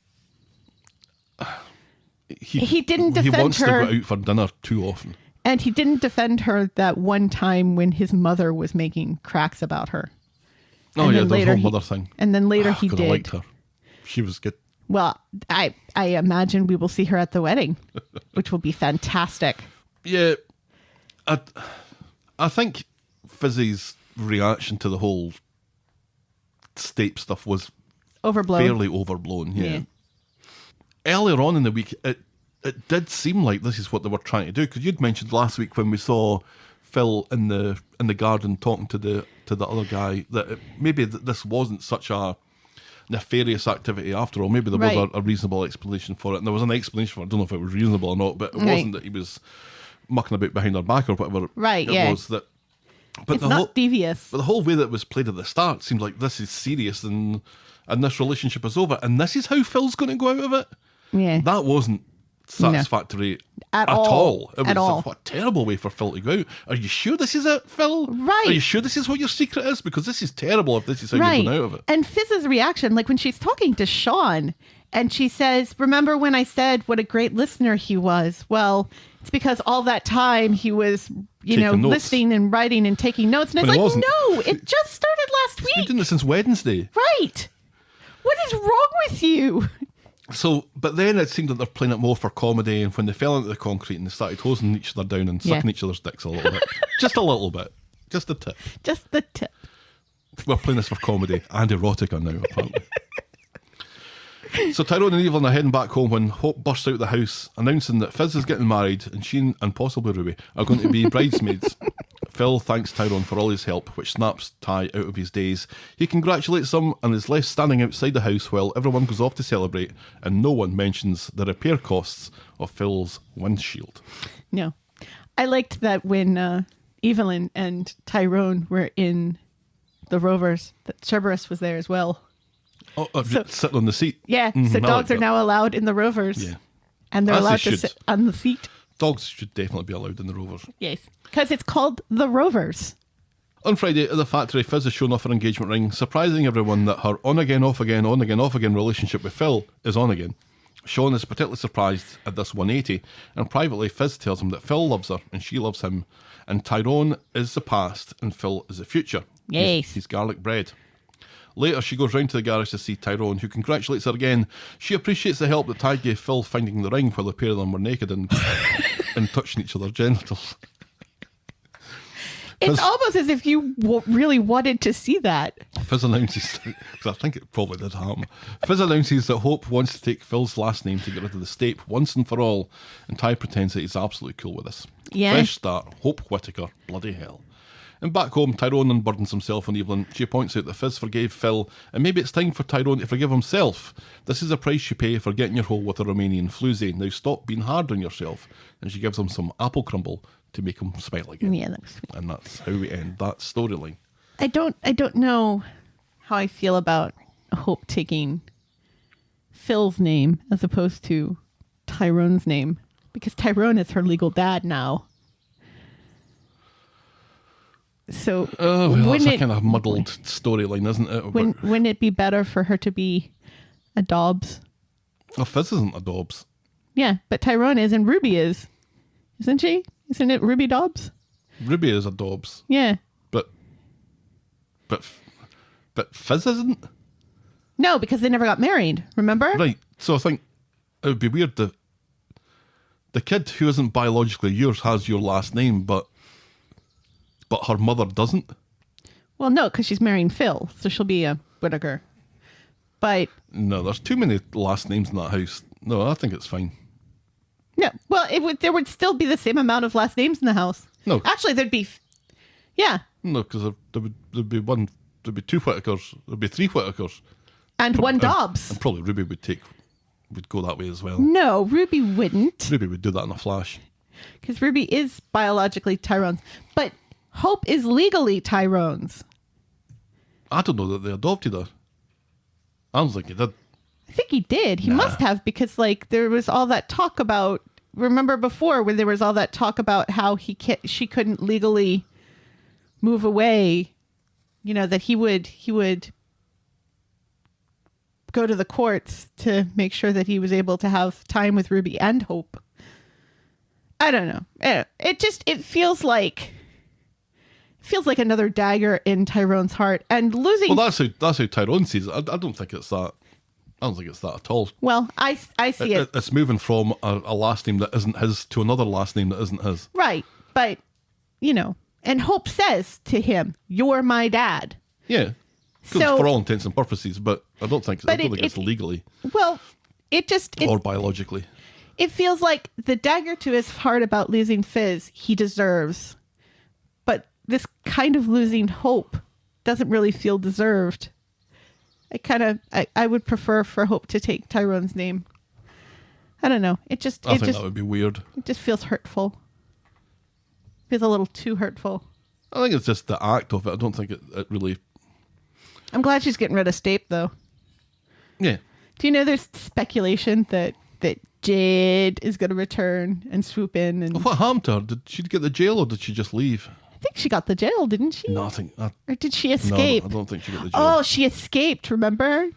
He didn't defend her. He wants to go out for dinner too often. And he didn't defend her that one time when his mother was making cracks about her. Oh, yeah, the whole mother thing. And then later he did. I liked her. She was good. Well, I imagine we will see her at the wedding, which will be fantastic. Yeah. I think Fizzy's reaction to the whole Stape stuff was overblown. Fairly overblown, yeah. Earlier on in the week, it did seem like this is what they were trying to do, because you'd mentioned last week when we saw Phill in the garden talking to the other guy that maybe this wasn't such a nefarious activity after all. Maybe there was a reasonable explanation for it, and there was an explanation for it. I don't know if it was reasonable or not, but it wasn't that he was mucking about behind her back or whatever. Right, it was that. But it's not devious. But the whole way that it was played at the start seemed like this is serious and this relationship is over, and this is how Phil's going to go out of it. Yeah, that wasn't satisfactory at all. It was a terrible way for Phill to go out. Are you sure this is it, Phill? Right. Are you sure this is what your secret is? Because this is terrible if this is how you're going out of it. And Fizz's reaction, like when she's talking to Sean and she says, remember when I said what a great listener he was? Well, it's because all that time he was, listening and writing and taking notes. And it's like, no, it just started last week. He's been doing this since Wednesday. Right. What is wrong with you? So, but then it seemed that they're playing it more for comedy, and when they fell into the concrete and they started hosing each other down and sucking each other's dicks a little bit. Just a little bit. Just a tip. Just the tip. We're playing this for comedy and erotica now, apparently. So Tyrone and Evelyn are heading back home when Hope bursts out of the house, announcing that Fizz is getting married and she and possibly Ruby are going to be bridesmaids. Phill thanks Tyrone for all his help, which snaps Ty out of his daze. He congratulates them and is left standing outside the house while everyone goes off to celebrate, and no one mentions the repair costs of Phil's windshield. No. I liked that when Evelyn and Tyrone were in the Rovers, that Cerberus was there as well. Oh, sitting on the seat. Yeah, so dogs are now allowed in the Rovers. Yeah. And they're allowed to sit on the seat. Dogs should definitely be allowed in the Rovers. Yes, because it's called the Rovers. On Friday at the factory, Fizz is shown off her engagement ring, surprising everyone that her on-again, off-again, on-again, off-again relationship with Phill is on again. Sean is particularly surprised at this 180, and privately Fizz tells him that Phill loves her and she loves him, and Tyrone is the past and Phill is the future. Yes. He's garlic bread. Later, she goes round to the garage to see Tyrone, who congratulates her again. She appreciates the help that Ty gave Phill finding the ring while the pair of them were naked and touching each other's genitals. It's almost as if you really wanted to see that. Fizz announces, because I think it probably did happen. Fizz announces that Hope wants to take Phil's last name to get rid of the Stape once and for all, and Ty pretends that he's absolutely cool with this. Yeah. Fresh start, Hope Whittaker, bloody hell. And back home, Tyrone unburdens himself on Evelyn. She points out that Fizz forgave Phill, and maybe it's time for Tyrone to forgive himself. This is a price you pay for getting your hole with a Romanian floozy. Now stop being hard on yourself. And she gives him some apple crumble to make him smile again. Yeah, that was sweet. And that's how we end that storyline. I don't know how I feel about Hope taking Phil's name as opposed to Tyrone's name, because Tyrone is her legal dad now. So that's a kind of muddled storyline, isn't it? Wouldn't it be better for her to be a Dobbs? Oh, Fizz isn't a Dobbs. Yeah, but Tyrone is and Ruby is. Isn't she? Isn't it Ruby Dobbs? Ruby is a Dobbs. Yeah. But Fizz isn't? No, because they never got married, remember? Right. So I think it would be weird that the kid who isn't biologically yours has your last name, but her mother doesn't. Well, no, because she's marrying Phill, so she'll be a Whittaker. But no, there's too many last names in that house. No, I think it's fine. No, well, there would still be the same amount of last names in the house. No, actually, there'd be Yeah. No, because there'd be two Whitakers, there'd be three Whitakers. And one Dobbs. And probably Ruby would go that way as well. No, Ruby wouldn't. Ruby would do that in a flash. Because Ruby is biologically Tyrone's. But Hope is legally Tyrone's. I don't know that they adopted her. I don't think he did. I think he did. He must have, because like there was all that talk about. Remember before when there was all that talk about how she couldn't legally move away. You know, that he would go to the courts to make sure that he was able to have time with Ruby and Hope. I don't know. It feels like another dagger in Tyrone's heart, and losing. Well, that's how Tyrone sees it. I don't think it's that. I don't think it's that at all. Well, I see it. It's moving from a last name that isn't his to another last name that isn't his. Right, but and Hope says to him, "You're my dad." Yeah, So for all intents and purposes, but I don't think it's legally well, or biologically. It feels like the dagger to his heart about losing Fizz he deserves, but this kind of losing Hope doesn't really feel deserved. I would prefer for Hope to take Tyrone's name. I don't know. I think that would be weird. It just feels hurtful. Feels a little too hurtful. I think it's just the act of it. I don't think it really. I'm glad she's getting rid of Stape, though. Yeah. Do you know there's speculation that Jade is going to return and swoop in? And What happened to her? Did she get the jail or did she just leave? I think she got the jail, didn't she? Nothing. Or did she escape? No, I don't think she got the jail. Oh, she escaped, remember?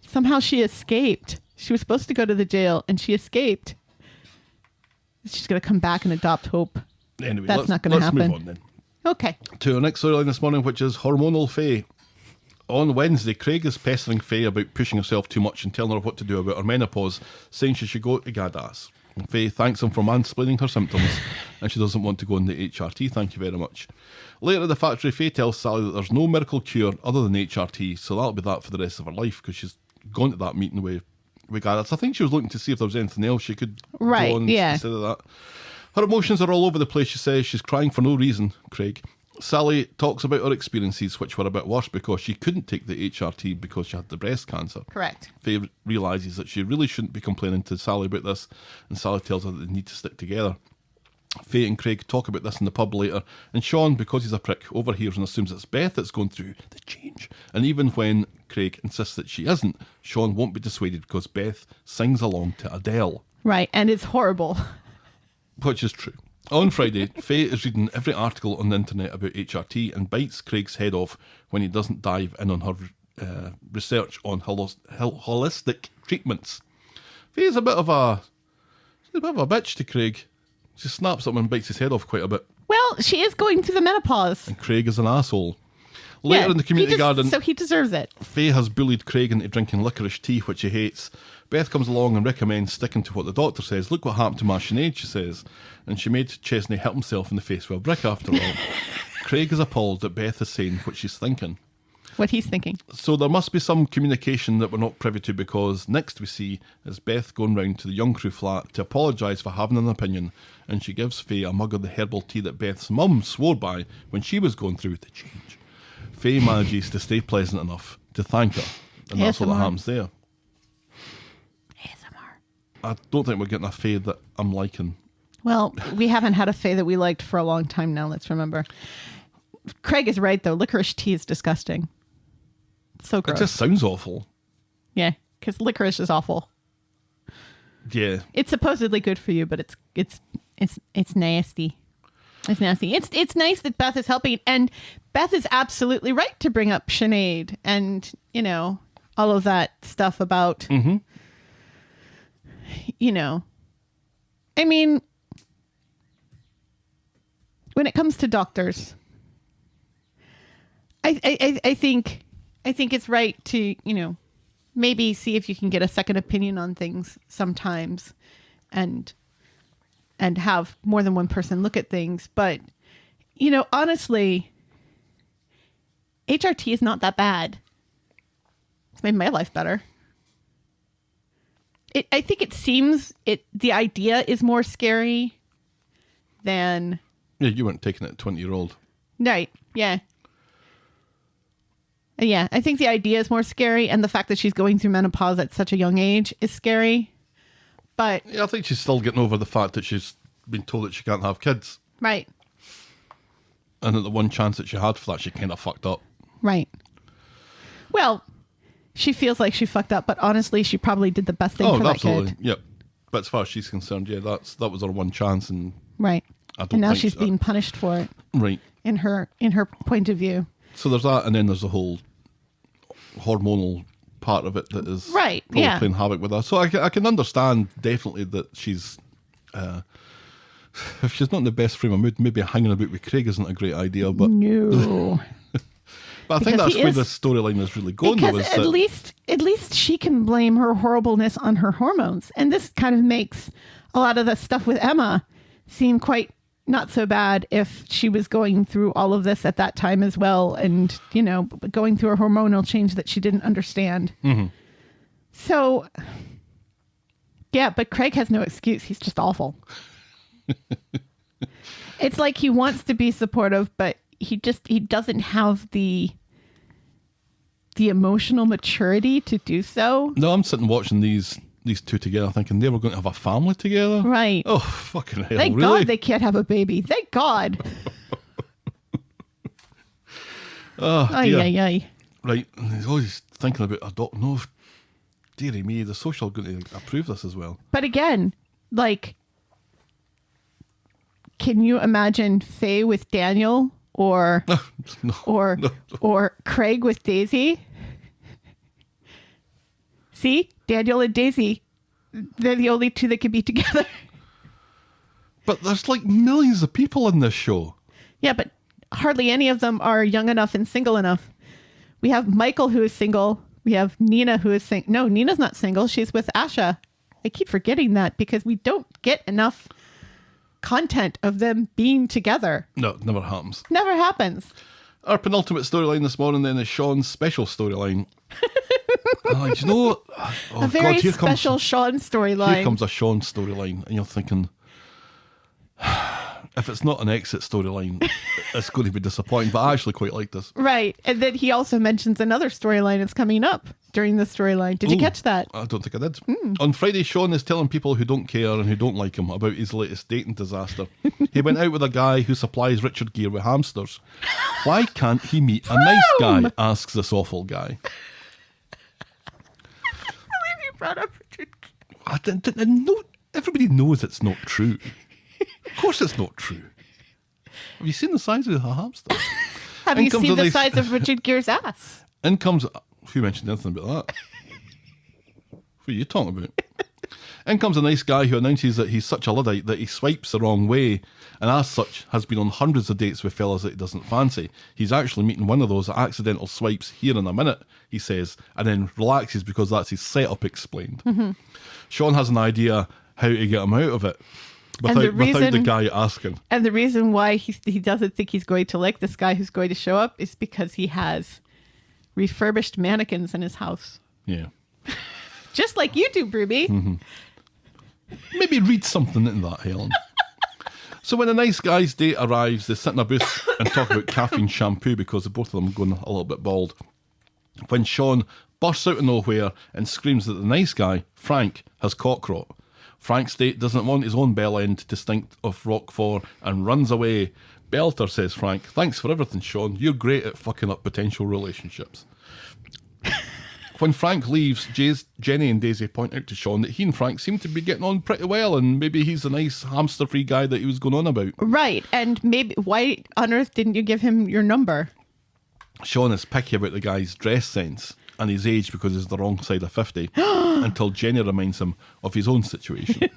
Somehow she escaped. She was supposed to go to the jail and she escaped. She's going to come back and adopt Hope. Anyway, That's not going to happen. Let's move on then. Okay. To our next storyline this morning, which is Hormonal Faye. On Wednesday, Craig is pestering Faye about pushing herself too much and telling her what to do about her menopause, saying she should go to Gaddas. And Faye thanks him for mansplaining her symptoms, and she doesn't want to go on the HRT, thank you very much. Later at the factory, Faye tells Sally that there's no miracle cure other than HRT, so that'll be that for the rest of her life, because she's gone to that meeting with Gaddas. I think she was looking to see if there was anything else she could go on instead of that. Her emotions are all over the place, she says. She's crying for no reason, Craig. Sally talks about her experiences, which were a bit worse because she couldn't take the HRT because she had the breast cancer. Correct. Faye realises that she really shouldn't be complaining to Sally about this, and Sally tells her that they need to stick together. Faye and Craig talk about this in the pub later, and Sean, because he's a prick, overhears and assumes it's Beth that's going through the change. And even when Craig insists that she isn't, Sean won't be dissuaded because Beth sings along to Adele. Right, and it's horrible. Which is true. On Friday, Faye is reading every article on the internet about HRT and bites Craig's head off when he doesn't dive in on her research on holistic treatments. Faye's a bit of a bitch to Craig. She snaps at him and bites his head off quite a bit. Well, she is going through the menopause. And Craig is an asshole. Later in the community garden, so he deserves it. Faye has bullied Craig into drinking licorice tea, which he hates. Beth comes along and recommends sticking to what the doctor says. Look what happened to my Sinead, she says. And she made Chesney hit himself in the face with a brick after all. Craig is appalled that Beth is saying what she's thinking. What he's thinking. So there must be some communication that we're not privy to, because next we see is Beth going round to the young crew flat to apologise for having an opinion, and she gives Faye a mug of the herbal tea that Beth's mum swore by when she was going through the change. Faye manages to stay pleasant enough to thank her, and that's what happens there. ASMR. I don't think we're getting a Faye that I'm liking. Well, we haven't had a Faye that we liked for a long time now, let's remember. Craig is right, though. Licorice tea is disgusting. So gross. It just sounds awful. Yeah, because licorice is awful. Yeah. It's supposedly good for you, but it's nasty. It's nasty. It's nice that Beth is helping, and Beth is absolutely right to bring up Sinead and, all of that stuff about, I mean, when it comes to doctors, I think it's right to, maybe see if you can get a second opinion on things sometimes, and have more than one person look at things. But, honestly, HRT is not that bad. It's made my life better. I think it seems the idea is more scary than... Yeah, you weren't taking it 20-year-old. Right. Yeah. Yeah, I think the idea is more scary, and the fact that she's going through menopause at such a young age is scary. But Yeah, I think she's still getting over the fact that she's been told that she can't have kids. right, And that the one chance that she had for that, she kind of fucked up. right. Well, she feels like she fucked up, but honestly, she probably did the best thing for that absolutely. kid. Yep. But as far as she's concerned, yeah, that was her one chance, and Right. I don't And now think she's so. being punished for it right. in her point of view. So there's that, and then there's the whole hormonal part of it that is Right, probably yeah. playing havoc with her. So I can understand definitely that she's, if she's not in the best frame of mood, maybe hanging about with Craig isn't a great idea. But No. but I think Because that's he where is- the storyline is really going. Though, Because is at least she can blame her horribleness on her hormones. And this kind of makes a lot of the stuff with Emma seem quite not so bad if she was going through all of this at that time as well, and, you know, going through a hormonal change that she didn't understand. Mm-hmm. So, yeah, but Craig has no excuse. He's just awful. It's like he wants to be supportive, but he doesn't have the emotional maturity to do so. no, I'm sitting watching these two together, thinking they were going to have a family together. Right. Oh, fucking hell! Thank really? God they can't have a baby. Thank God. Oh, Ay, dear. ay, ay. Right, and he's always thinking about adopting. No, dearie me, the social are going to approve this as well. But again, like, can you imagine Faye with Daniel or No, or no. or Craig with Daisy? See, Daniel and Daisy, they're the only two that can be together. But there's like millions of people in this show. Yeah, but hardly any of them are young enough and single enough. We have Michael, who is single. We have Nina, who is single. No, Nina's not single. She's with Asha. I keep forgetting that because we don't get enough content of them being together. No, it never happens. Never happens. Our penultimate storyline this morning then is Sean's special storyline. Do you know, A very here special Sean Here storyline. comes a Sean storyline, and you're thinking, if it's not an exit storyline, it's going to be disappointing. But I actually quite like this. Right. And then he also mentions another storyline that's coming up during the storyline. Did you Ooh, catch that? I don't think I did. On Friday, Sean is telling people who don't care and who don't like him about his latest dating disaster. He went out with a guy who supplies Richard Gere with hamsters. Why can't he meet a nice guy? Asks this awful guy. I believe you brought up Richard. I didn't know. Everybody knows it's not true. Of course, it's not true. Have you seen the size of the hamster? Have In you comes seen a the nice- size of Richard Gere's ass? In comes. Who mentioned anything about that? What are you talking about? In comes a nice guy who announces that he's such a Luddite that he swipes the wrong way, and as such has been on hundreds of dates with fellas that he doesn't fancy. He's actually meeting one of those accidental swipes here in a minute, he says, and then relaxes because that's his setup explained. Sean has an idea how to get him out of it without the guy asking. And the reason why he doesn't think he's going to like this guy who's going to show up is because he has refurbished mannequins in his house. Yeah. Just like you do, Broomy. Maybe read something into that, Helen. So when a nice guy's date arrives, they sit in a booth and talk about caffeine shampoo because both of them are going a little bit bald. When Sean bursts out of nowhere and screams that the nice guy, Frank, has cockcrot. Frank's date doesn't want his own bell end to stink of Roquefort and runs away. Belter, says Frank. Thanks for everything, Sean. You're great at fucking up potential relationships. When Frank leaves, Jenny and Daisy point out to Sean that he and Frank seem to be getting on pretty well, and maybe he's the nice hamster-free guy that he was going on about. Right. And maybe why on earth didn't you give him your number? Sean is picky about the guy's dress sense and his age because he's the wrong side of 50 until Jenny reminds him of his own situation.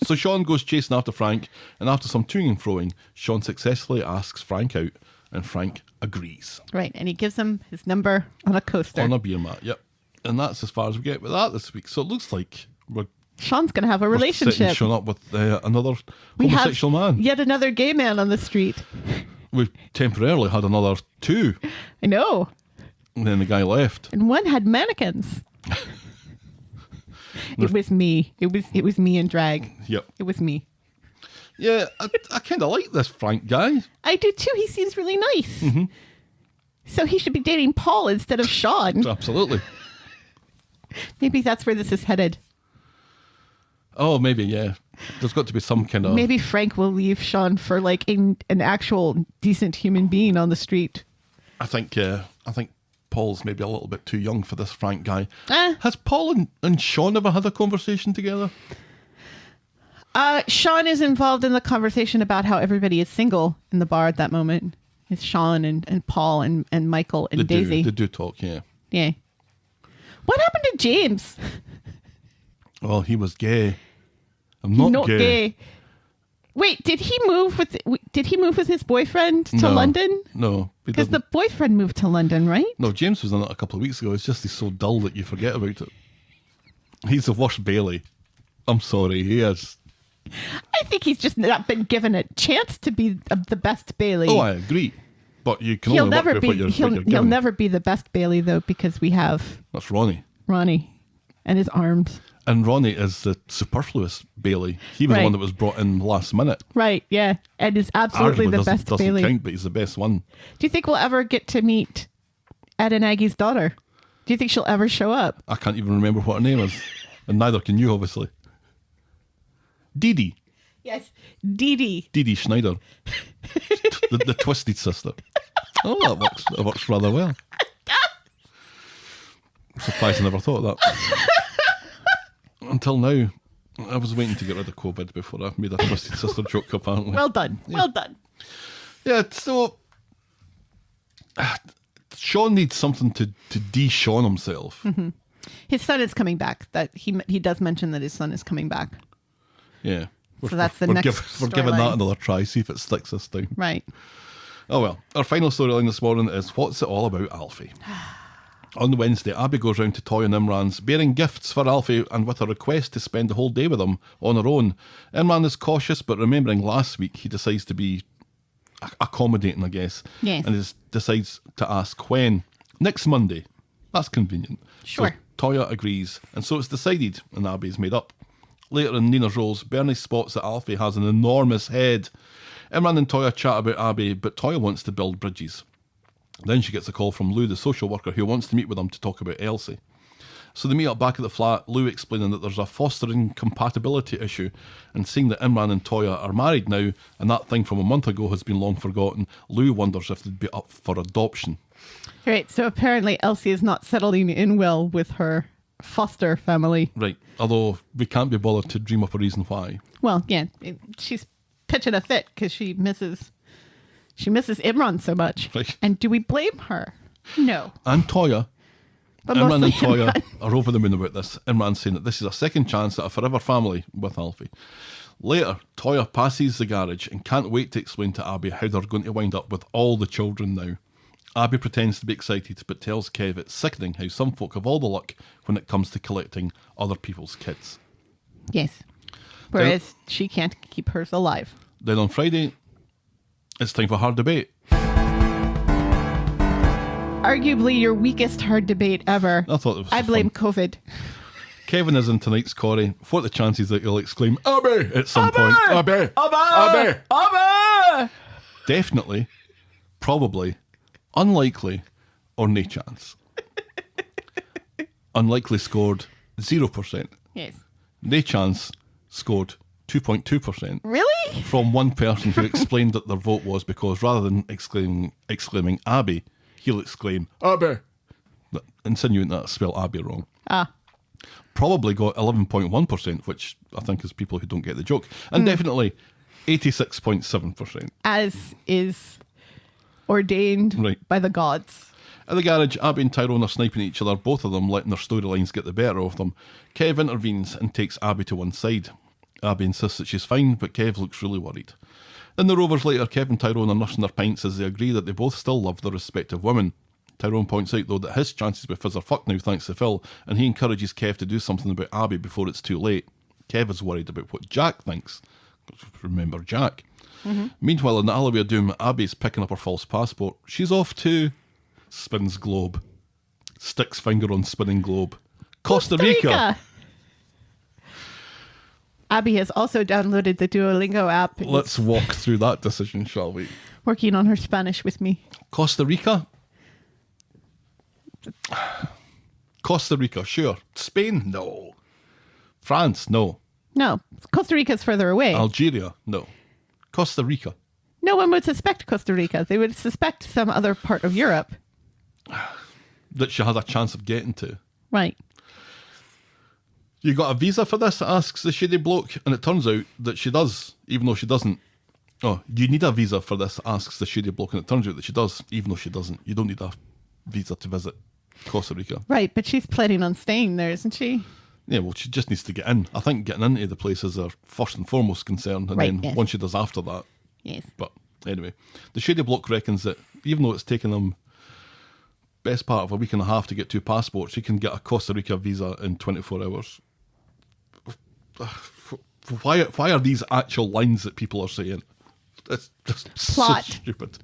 So Sean goes chasing after Frank, and after some toing and froing, Sean successfully asks Frank out, and Frank agrees. Right. And he gives him his number on a coaster. On a beer mat, yep. And that's as far as we get with that this week. So it looks like we're Sean's going to have a setting relationship. Sean up with another We have homosexual man. yet another gay man on the street. We've temporarily had another two, I know. and then the guy left. And one had mannequins. It was me. It was me in drag. Yep. It was me. Yeah, I kind of like this Frank guy. I do too. He seems really nice. So he should be dating Paul instead of Sean. Absolutely. Maybe that's where this is headed. Oh, maybe, yeah. There's got to be some kind of... Maybe Frank will leave Sean for like an actual decent human being on the street. I think Paul's maybe a little bit too young for this Frank guy. Eh. Has Paul and Sean ever had a conversation together? Sean is involved in the conversation about how everybody is single in the bar at that moment. It's Sean and Paul and Michael and Daisy. They do talk, yeah. Yeah. What happened to James? Well, he was gay. I'm not gay. Wait, did he move with his boyfriend to No. London? No. Because the boyfriend moved to London, right? No, James was on it a couple of weeks ago. It's just he's so dull that you forget about it. He's the worst Bailey. I'm sorry, he is. I think he's just not been given a chance to be the best Bailey. Oh, I agree. But you can only work with what you're he'll given. never be the best Bailey though, because we have That's Ronnie. Ronnie and his arms. And Ronnie is the superfluous Bailey. He was the Right. one that was brought in last minute. Right, yeah. And is absolutely Arguably the best doesn't Bailey. count, but he's the best one. Do you think we'll ever get to meet Ed and Aggie's daughter? Do you think she'll ever show up? I can't even remember what her name is. And neither can you, obviously. Dee Dee. Yes, Dee Dee. Dee Dee Schneider. the twisted sister. Oh, that works rather well. I'm surprised I never thought of that. Until now, I was waiting to get rid of COVID before I made a twisted sister joke, apparently. Well done. Well done. Yeah, so Sean needs something to de-Sean himself. His son is coming back. That he does mention that his son is coming back. Yeah. So that's the next We're giving that storyline. another try, see if it sticks this time. Right. Oh well, our final storyline this morning is What's It All About Alfie? On the Wednesday, Abby goes round to Toyah and Imran's, bearing gifts for Alfie and with a request to spend the whole day with him on her own. Imran is cautious, but remembering last week, he decides to be accommodating, I guess. Yes. And decides to ask when. Next Monday. That's convenient. Sure. So Toyah agrees, and so it's decided, and Abby's made up. Later in Nina's rolls, Bernie spots that Alfie has an enormous head. Imran and Toyah chat about Abby, but Toyah wants to build bridges. Then she gets a call from Lou, the social worker, who wants to meet with them to talk about Elsie. So they meet up back at the flat, Lou explaining that there's a fostering compatibility issue, and seeing that Imran and Toyah are married now, and that thing from a month ago has been long forgotten, Lou wonders if they'd be up for adoption. Right. So apparently Elsie is not settling in well with her foster family. Right, although we can't be bothered to dream up a reason why. Well, yeah, she's pitching a fit because she misses Imran so much. Right. And do we blame her? No. And Toyah, But Imran mostly and Toyah Imran. are over the moon about this. Imran saying that this is a second chance at a forever family with Alfie. Later, Toyah passes the garage and can't wait to explain to Abby how they're going to wind up with all the children now. Abby pretends to be excited, but tells Kev it's sickening how some folk have all the luck when it comes to collecting other people's kids. Yes. Whereas she can't keep hers alive. Then on Friday, it's time for hard debate. Arguably your weakest hard debate ever. I thought it was I so blame fun. COVID. Kevin is in tonight's Corrie. What are the chances that he'll exclaim, Abby, at some point? Abby! Abby! Abba! Definitely, probably, unlikely, or no chance. Unlikely scored 0%. Yes. No chance scored 2.2%. Really? From one person who explained that their vote was because rather than exclaiming Abby, he'll exclaim Abby, insinuating that I spelled Abby wrong. Probably got 11.1%, which I think is people who don't get the joke. And definitely 86.7%. As is ordained Right. by the gods. At the garage, Abby and Tyrone are sniping at each other, both of them letting their storylines get the better of them. Kev intervenes and takes Abby to one side. Abby insists that she's fine, but Kev looks really worried. In the Rovers later, Kev and Tyrone are nursing their pints as they agree that they both still love their respective women. Tyrone points out, though, that his chances with Fizz are fucked now thanks to Phill, and he encourages Kev to do something about Abby before it's too late. Kev is worried about what Jack thinks. Remember Jack. Meanwhile, in the alleyway of doom, Abby's picking up her false passport. She's off to... spins globe. Sticks finger on spinning globe. Costa Rica. Abby has also downloaded the Duolingo app. and Let's walk through that decision, shall we? working on her Spanish with me. Costa Rica? Costa Rica, sure. Spain? No. France? No. No, Costa Rica's further away. Algeria? No. Costa Rica? No one would suspect Costa Rica. They would suspect some other part of Europe. That she has a chance of getting to. Right. You got a visa for this? Asks the shady bloke. And it turns out that she does, even though she doesn't. Oh, you need a visa for this? Asks the shady bloke. And it turns out that she does, even though she doesn't. You don't need a visa to visit Costa Rica. Right, but she's planning on staying there, isn't she? Yeah, well, she just needs to get in. I think getting into the place is her first and foremost concern. And Right, then yes. once she does after that. Yes. But anyway, the shady bloke reckons that even though it's taken them best part of a week and a half to get 2 passports, he can get a Costa Rica visa in 24 hours. Why are these actual lines that people are saying? It's just Plot. so stupid.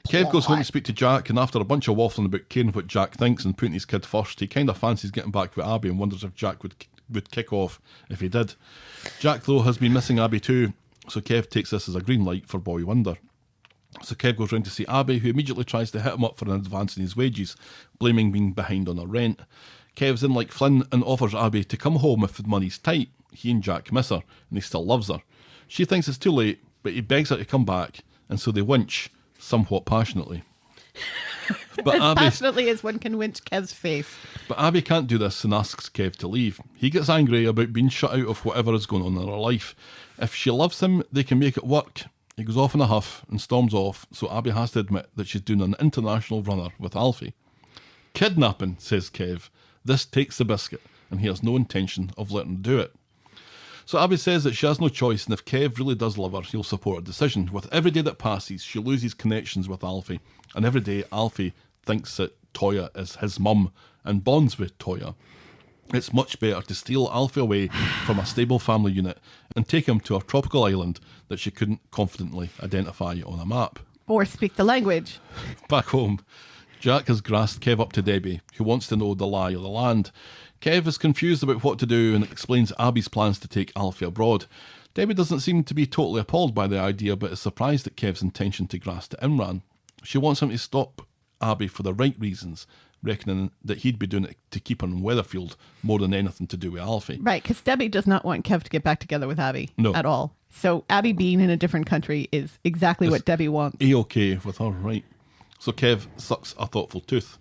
Kev goes home to speak to Jack, and after a bunch of waffling about caring what Jack thinks and putting his kid first, he kind of fancies getting back with Abby and wonders if Jack would kick off if he did. Jack, though, has been missing Abby too, so Kev takes this as a green light for Boy Wonder. So Kev goes round to see Abby, who immediately tries to hit him up for an advance in his wages, blaming being behind on her rent. Kev's in like Flynn and offers Abby to come home if the money's tight. He and Jack miss her, and he still loves her. She thinks it's too late, but he begs her to come back, and so they winch, somewhat passionately. But As Abby, passionately as one can winch Kev's face. but Abby can't do this and asks Kev to leave. He gets angry about being shut out of whatever is going on in her life. If she loves him, they can make it work. He goes off in a huff and storms off, so Abby has to admit that she's doing an international runner with Alfie. Kidnapping, says Kev. This takes the biscuit, and he has no intention of letting her do it. So Abby says that she has no choice, and if Kev really does love her, he'll support her decision. With every day that passes, she loses connections with Alfie, and every day Alfie thinks that Toyah is his mum and bonds with Toyah. It's much better to steal Alfie away from a stable family unit and take him to a tropical island that she couldn't confidently identify on a map. Or speak the language. Back home, Jack has grassed Kev up to Debbie, who wants to know the lie of the land. Kev is confused about what to do and explains Abby's plans to take Alfie abroad. Debbie doesn't seem to be totally appalled by the idea, but is surprised at Kev's intention to grass to Imran. She wants him to stop Abby for the right reasons, reckoning that he'd be doing it to keep her in Weatherfield more than anything to do with Alfie. Right, because Debbie does not want Kev to get back together with Abby No. at all. So Abby being in a different country is exactly what Debbie wants. A-okay with her, right? So Kev sucks a thoughtful tooth.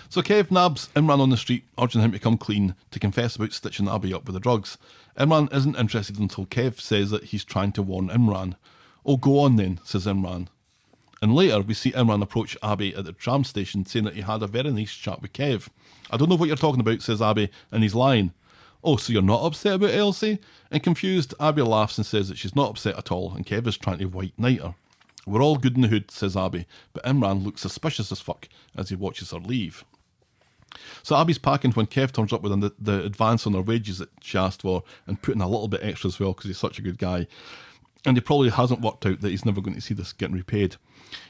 So Kev nabs Imran on the street, urging him to come clean to confess about stitching Abby up with the drugs. Imran isn't interested until Kev says that he's trying to warn Imran. Oh, go on then, says Imran. And later we see Imran approach Abby at the tram station saying that he had a very nice chat with Kev. I don't know what you're talking about, says Abby, and he's lying. Oh, so you're not upset about Elsie? And confused, Abby laughs and says that she's not upset at all, and Kev is trying to white knight her. We're all good in the hood, says Abby, but Imran looks suspicious as fuck as he watches her leave. So Abby's packing when Kev turns up with the advance on her wages that she asked for and putting a little bit extra as well because he's such a good guy. And he probably hasn't worked out that he's never going to see this getting repaid.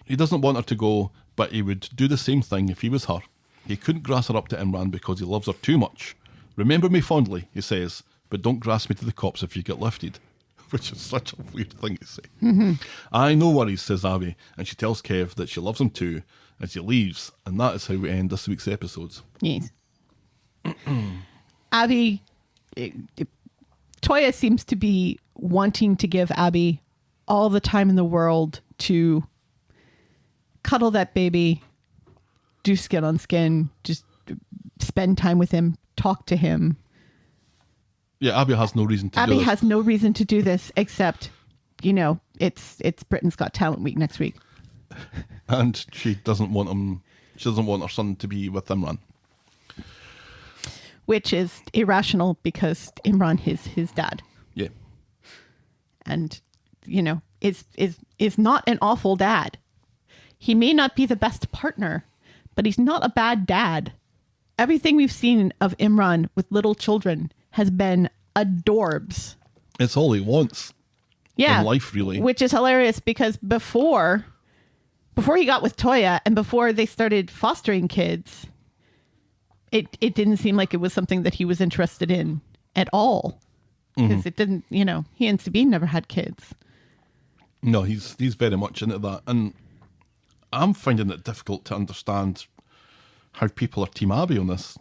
He doesn't want her to go, but he would do the same thing if he was her. He couldn't grass her up to Imran because he loves her too much. Remember me fondly, he says, but don't grass me to the cops if you get lifted. Which is such a weird thing to say. Mm-hmm. I no worries, says Abby, and she tells Kev that she loves him too, and she leaves, and that is how we end this week's episodes. Yes. Abby, Toyah seems to be wanting to give Abby all the time in the world to cuddle that baby, do skin on skin, just spend time with him, talk to him. Yeah, Abby has no reason to do Abby this. has no reason to do this except, you know, it's Britain's Got Talent week next week. And she doesn't want him. She doesn't want her son to be with Imran. Which is irrational because Imran is his dad. Yeah. And, you know, is not an awful dad. He may not be the best partner, but he's not a bad dad. Everything we've seen of Imran with little children has been adorbs. It's all he wants. Yeah. In life, really. Which is hilarious because before he got with Toyah and before they started fostering kids, it didn't seem like it was something that he was interested in at all. because it didn't. He and Sabine never had kids. No, he's very much into that, and I'm finding it difficult to understand how people are Team Abby on this.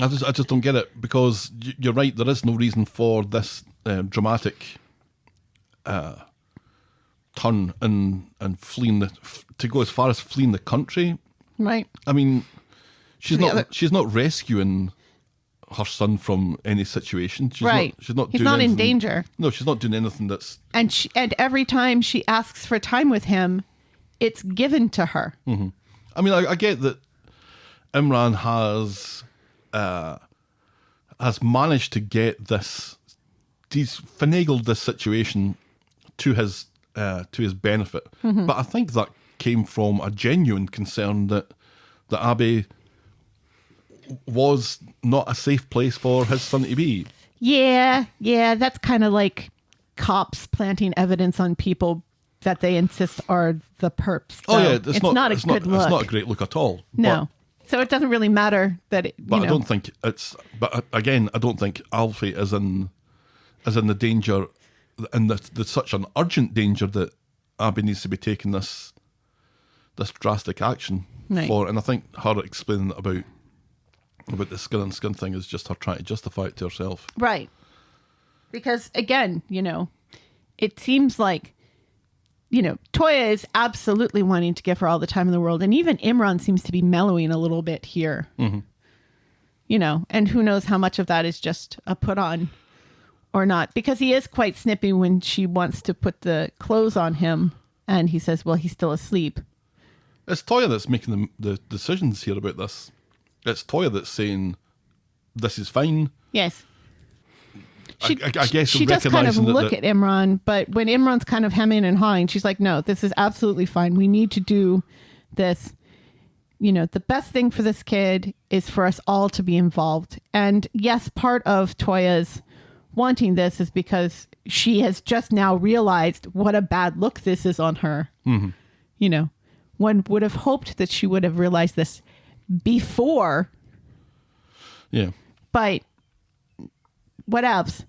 I just don't get it, because you're right. There is no reason for this dramatic turn and fleeing to go as far as fleeing the country. Right. I mean, she's not rescuing her son from any situation. She's right. She's not. He's doing not in anything, danger. No, she's not doing anything that's. And every time she asks for time with him, it's given to her. Mm-hmm. I mean, I get that Imran has managed to get this. He's finagled this situation to his benefit, but I think that came from a genuine concern that Abby was not a safe place for his son to be. Yeah, that's kind of like cops planting evidence on people that they insist are the perps. Oh yeah, it's not a good look. It's not a great look at all. No, so it doesn't really matter that. I don't think it's. But again, I don't think Alfie is in the danger, and there's such an urgent danger that Abby needs to be taking this drastic action for. And I think her explaining about the skin and skin thing is just her trying to justify it to herself. Right. Because again, it seems like, Toyah is absolutely wanting to give her all the time in the world. And even Imran seems to be mellowing a little bit here. Mm-hmm. And who knows how much of that is just a put on or not. Because he is quite snippy when she wants to put the clothes on him. And he says, well, he's still asleep. It's Toyah that's making the decisions here about this. It's Toyah that's saying, this is fine. Yes. I guess she does kind of look at at Imran, but when Imran's kind of hemming and hawing, she's like, no, this is absolutely fine. We need to do this. The best thing for this kid is for us all to be involved. And yes, part of Toyah's wanting this is because she has just now realized what a bad look this is on her. Mm-hmm. One would have hoped that she would have realized this before. Yeah. But what else?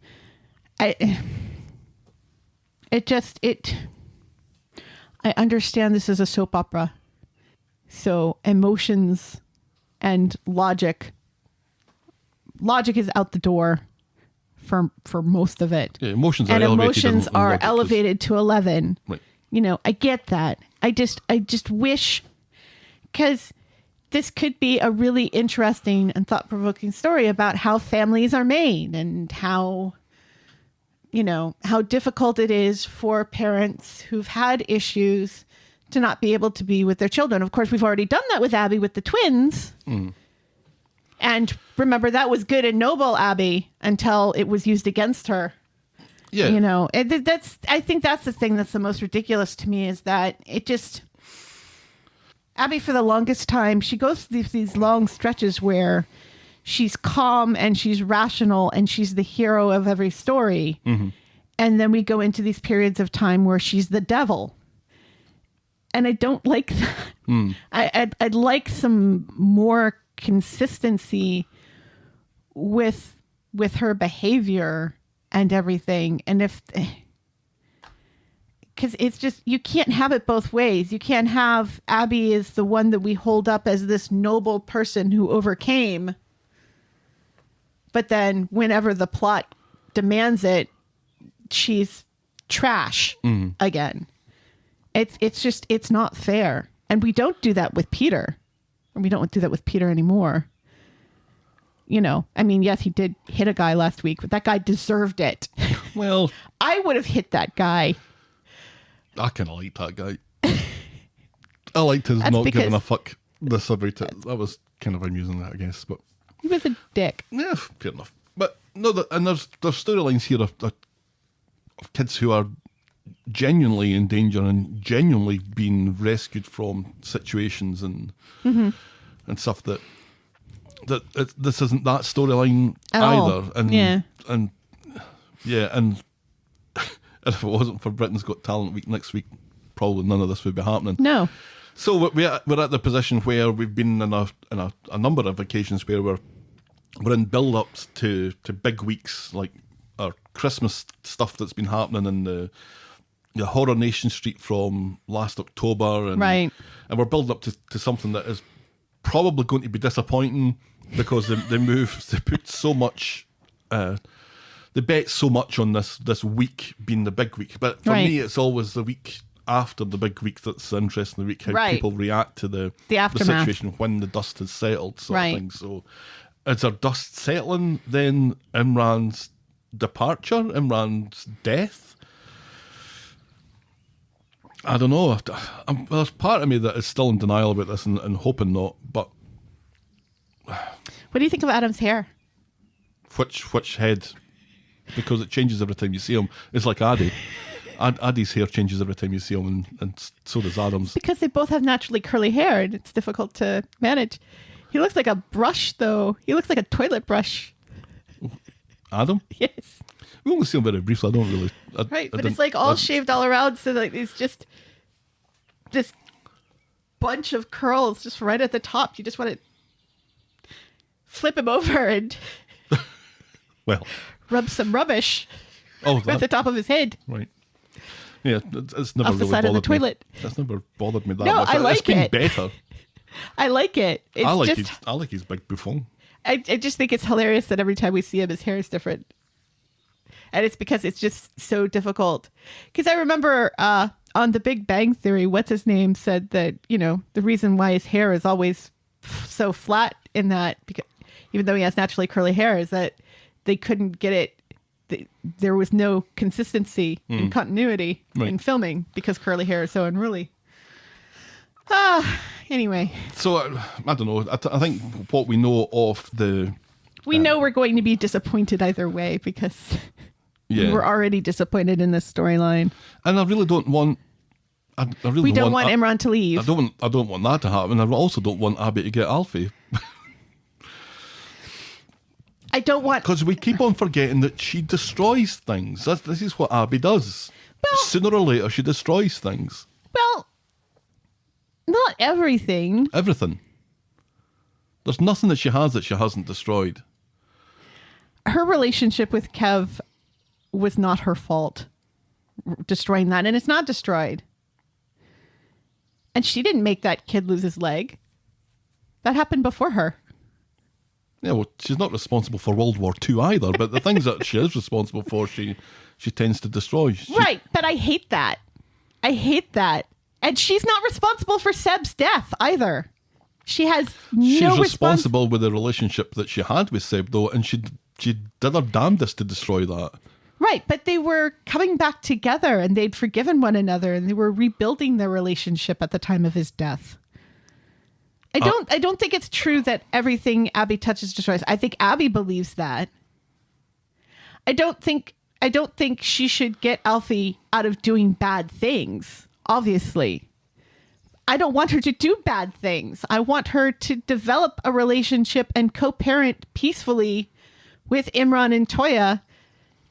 I understand this is a soap opera. So emotions and logic is out the door for most of it. Yeah, emotions are elevated. And emotions are elevated to 11. Right. I get that. I just wish, because this could be a really interesting and thought-provoking story about how families are made and how difficult it is for parents who've had issues to not be able to be with their children. Of course, we've already done that with Abby with the twins. Mm. And remember, that was good and noble, Abby, until it was used against her. Yeah. I think that's the thing that's the most ridiculous to me, is that it just... Abby, for the longest time, she goes through these long stretches where she's calm and she's rational and she's the hero of every story. Mm-hmm. And then we go into these periods of time where she's the devil. And I don't like that. Mm. I'd like some more consistency with her behavior and everything. And because it's just, you can't have it both ways. You can't have Abby as the one that we hold up as this noble person who overcame, but then whenever the plot demands it, she's trash again. It's not fair. And we don't do that with Peter. Or we don't do that with Peter anymore. Yes, he did hit a guy last week, but that guy deserved it. Well, I would have hit that guy. I kind of liked that guy. I liked his not giving a fuck this every time. That was kind of amusing, I guess. But he was a dick. Yeah, fair enough. But no, and there's storylines here of kids who are genuinely in danger and genuinely being rescued from situations and stuff that this isn't that storyline either. And if it wasn't for Britain's Got Talent week next week, probably none of this would be happening. No. So we're at the position where we've been in a number of occasions where we're in build-ups to big weeks, like our Christmas stuff that's been happening in the Coronation Street from last October, and Right. and we're building up to something that is probably going to be disappointing because they put so much. They bet so much on this week being the big week, but for Right. me, it's always the week after the big week that's interesting. The week how Right. people react to the aftermath. situation when the dust has settled, sort Right. of thing. So, is there dust settling? Then Imran's departure, Imran's death. I don't know. There's part of me that is still in denial about this and hoping not. But What do you think of Adam's hair? which head? Because it changes every time you see him. It's like Addy. Addy's hair changes every time you see him, and so does Adam's. Because they both have naturally curly hair and it's difficult to manage. He looks like a brush, though. He looks like a toilet brush. Adam? Yes. We only see him very briefly. I don't really. Right, but it's like all shaved all around, so like it's just this bunch of curls just right at the top. You just want to flip him over and Well, rub some rubbish oh, at the top of his head. right. Yeah, it's never Off the really side of the bothered me. toilet. That's never bothered me that No, much. I like It's been it. better. I like it. It's I like just, his big bouffon. I just think it's hilarious that every time we see him, his hair is different. And it's because it's just so difficult. Because I remember on The Big Bang Theory, what's his name said that, the reason why his hair is always so flat in that, because even though he has naturally curly hair, is that they couldn't get it. There was no consistency and continuity in filming because curly hair is so unruly. Anyway. So, I don't know. I think what we know of the... We know we're going to be disappointed either way because Yeah. we're already disappointed in this storyline. And I really don't want... I really We don't want Imran to leave. I don't want that to happen. I also don't want Abby to get Alfie. I don't want... Because we keep on forgetting that she destroys things. This is what Abby does. Well- Sooner or later, she destroys things. Well, not everything. Everything. There's nothing that she has that she hasn't destroyed. Her relationship with Kev was not her fault, destroying that. And it's not destroyed. And she didn't make that kid lose his leg. That happened before her. Yeah, well, she's not responsible for World War II either, but the things that she is responsible for, she tends to destroy. Right, but I hate that. I hate that. And she's not responsible for Seb's death either. She has no She's responsible with the relationship that she had with Seb, though, and she did her damnedest to destroy that. Right, but they were coming back together and they'd forgiven one another and they were rebuilding their relationship at the time of his death. I don't think it's true that everything Abby touches destroys. I think Abby believes that. I don't think she should get Alfie out of doing bad things, obviously. I don't want her to do bad things. I want her to develop a relationship and co-parent peacefully with Imran and Toyah,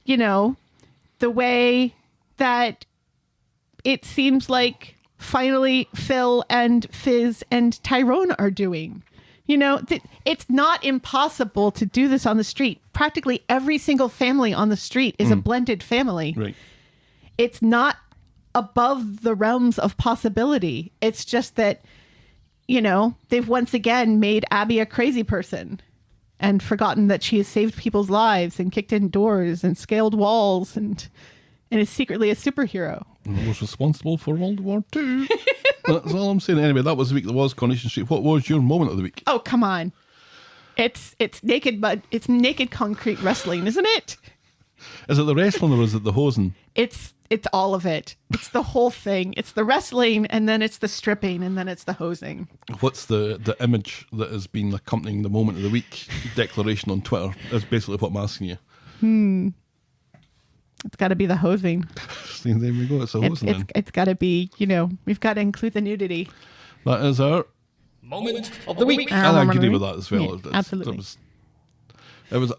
the way that it seems like finally Phill and Fizz and Tyrone are doing. It's not impossible to do this on the street. Practically every single family on the street is a blended family. Right. It's not above the realms of possibility. It's just that, they've once again made Abby a crazy person and forgotten that she has saved people's lives and kicked in doors and scaled walls and is secretly a superhero. And was responsible for World War II. That's all I'm saying. Anyway, that was the week that was Coronation Street. What was your moment of the week? Oh, come on. It's naked mud. It's naked concrete wrestling, isn't it? Is it the wrestling or is it the hosing? It's all of it. It's the whole thing. It's the wrestling, and then it's the stripping, and then it's the hosing. What's the image that has been accompanying the moment of the week declaration on Twitter? Is basically what I'm asking you. It's got to be the hosing. See, there we go. It's a hosing then. It's got to be, we've got to include the nudity. That is our... Moment of the week. And I agree with that as well. Yeah, absolutely. It was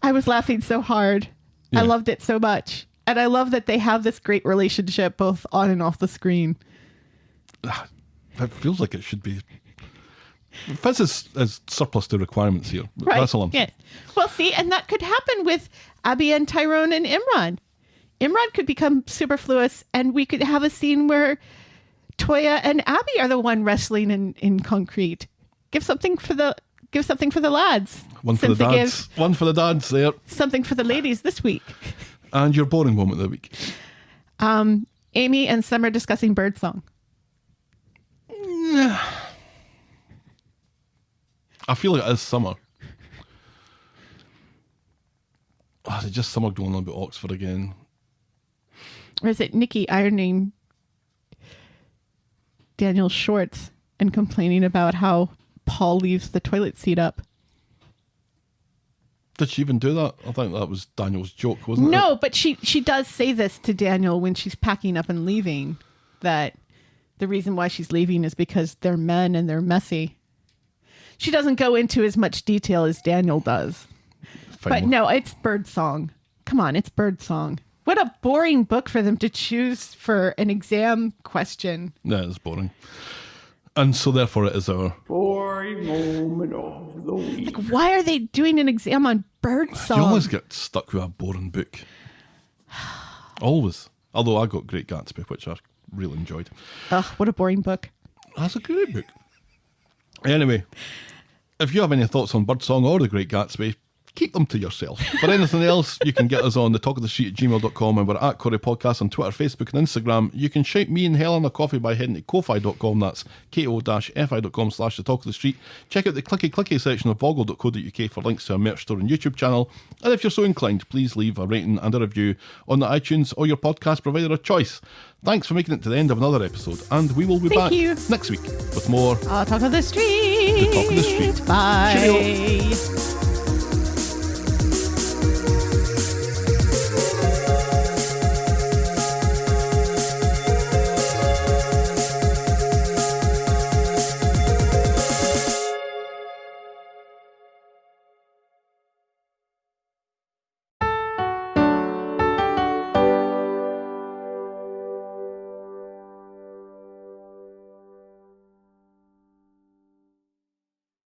I was laughing so hard. Yeah. I loved it so much. And I love that they have this great relationship both on and off the screen. it feels like it should be Fizz is surplus to requirements here. Right. That's all I'm saying. Yes. Well, see, and that could happen with Abby and Tyrone and Imran. Imran could become superfluous, and we could have a scene where Toyah and Abby are the one wrestling in concrete. Give something for the lads. One for the dads. One for the dads there. Something for the ladies this week. And your boring moment of the week. Amy and Summer discussing birdsong. I feel like it is summer. Oh, is it just summer going on about Oxford again? Or is it Nikki ironing Daniel's shorts and complaining about how Paul leaves the toilet seat up? Did she even do that? I think that was Daniel's joke, wasn't it? No, but she does say this to Daniel when she's packing up and leaving, that the reason why she's leaving is because they're men and they're messy. She doesn't go into as much detail as Daniel does. But no, it's birdsong. Come on, it's birdsong. What a boring book for them to choose for an exam question. Yeah, it's boring. And so therefore it is our... Boring moment of the week. Like, why are they doing an exam on birdsong? You always get stuck with a boring book. Always. Although I got Great Gatsby, which I really enjoyed. Ugh, what a boring book. That's a great book. Anyway, if you have any thoughts on Birdsong or The Great Gatsby, keep them to yourself. For anything else, you can get us on the talkofthestreet@gmail.com, and we're at Corrie Podcast on Twitter, Facebook and Instagram. You can shout me and Helen a coffee by heading to ko-fi.com. That's ko-fi.com/the talk of the street. Check out the clicky section of boggle.co.uk for links to our merch store and YouTube channel. And if you're so inclined, please leave a rating and a review on the iTunes or your podcast provider of choice. Thanks for making it to the end of another episode, and we will be back next week with more Talk of the Street. The Talk of the Street. Bye. Cheerio.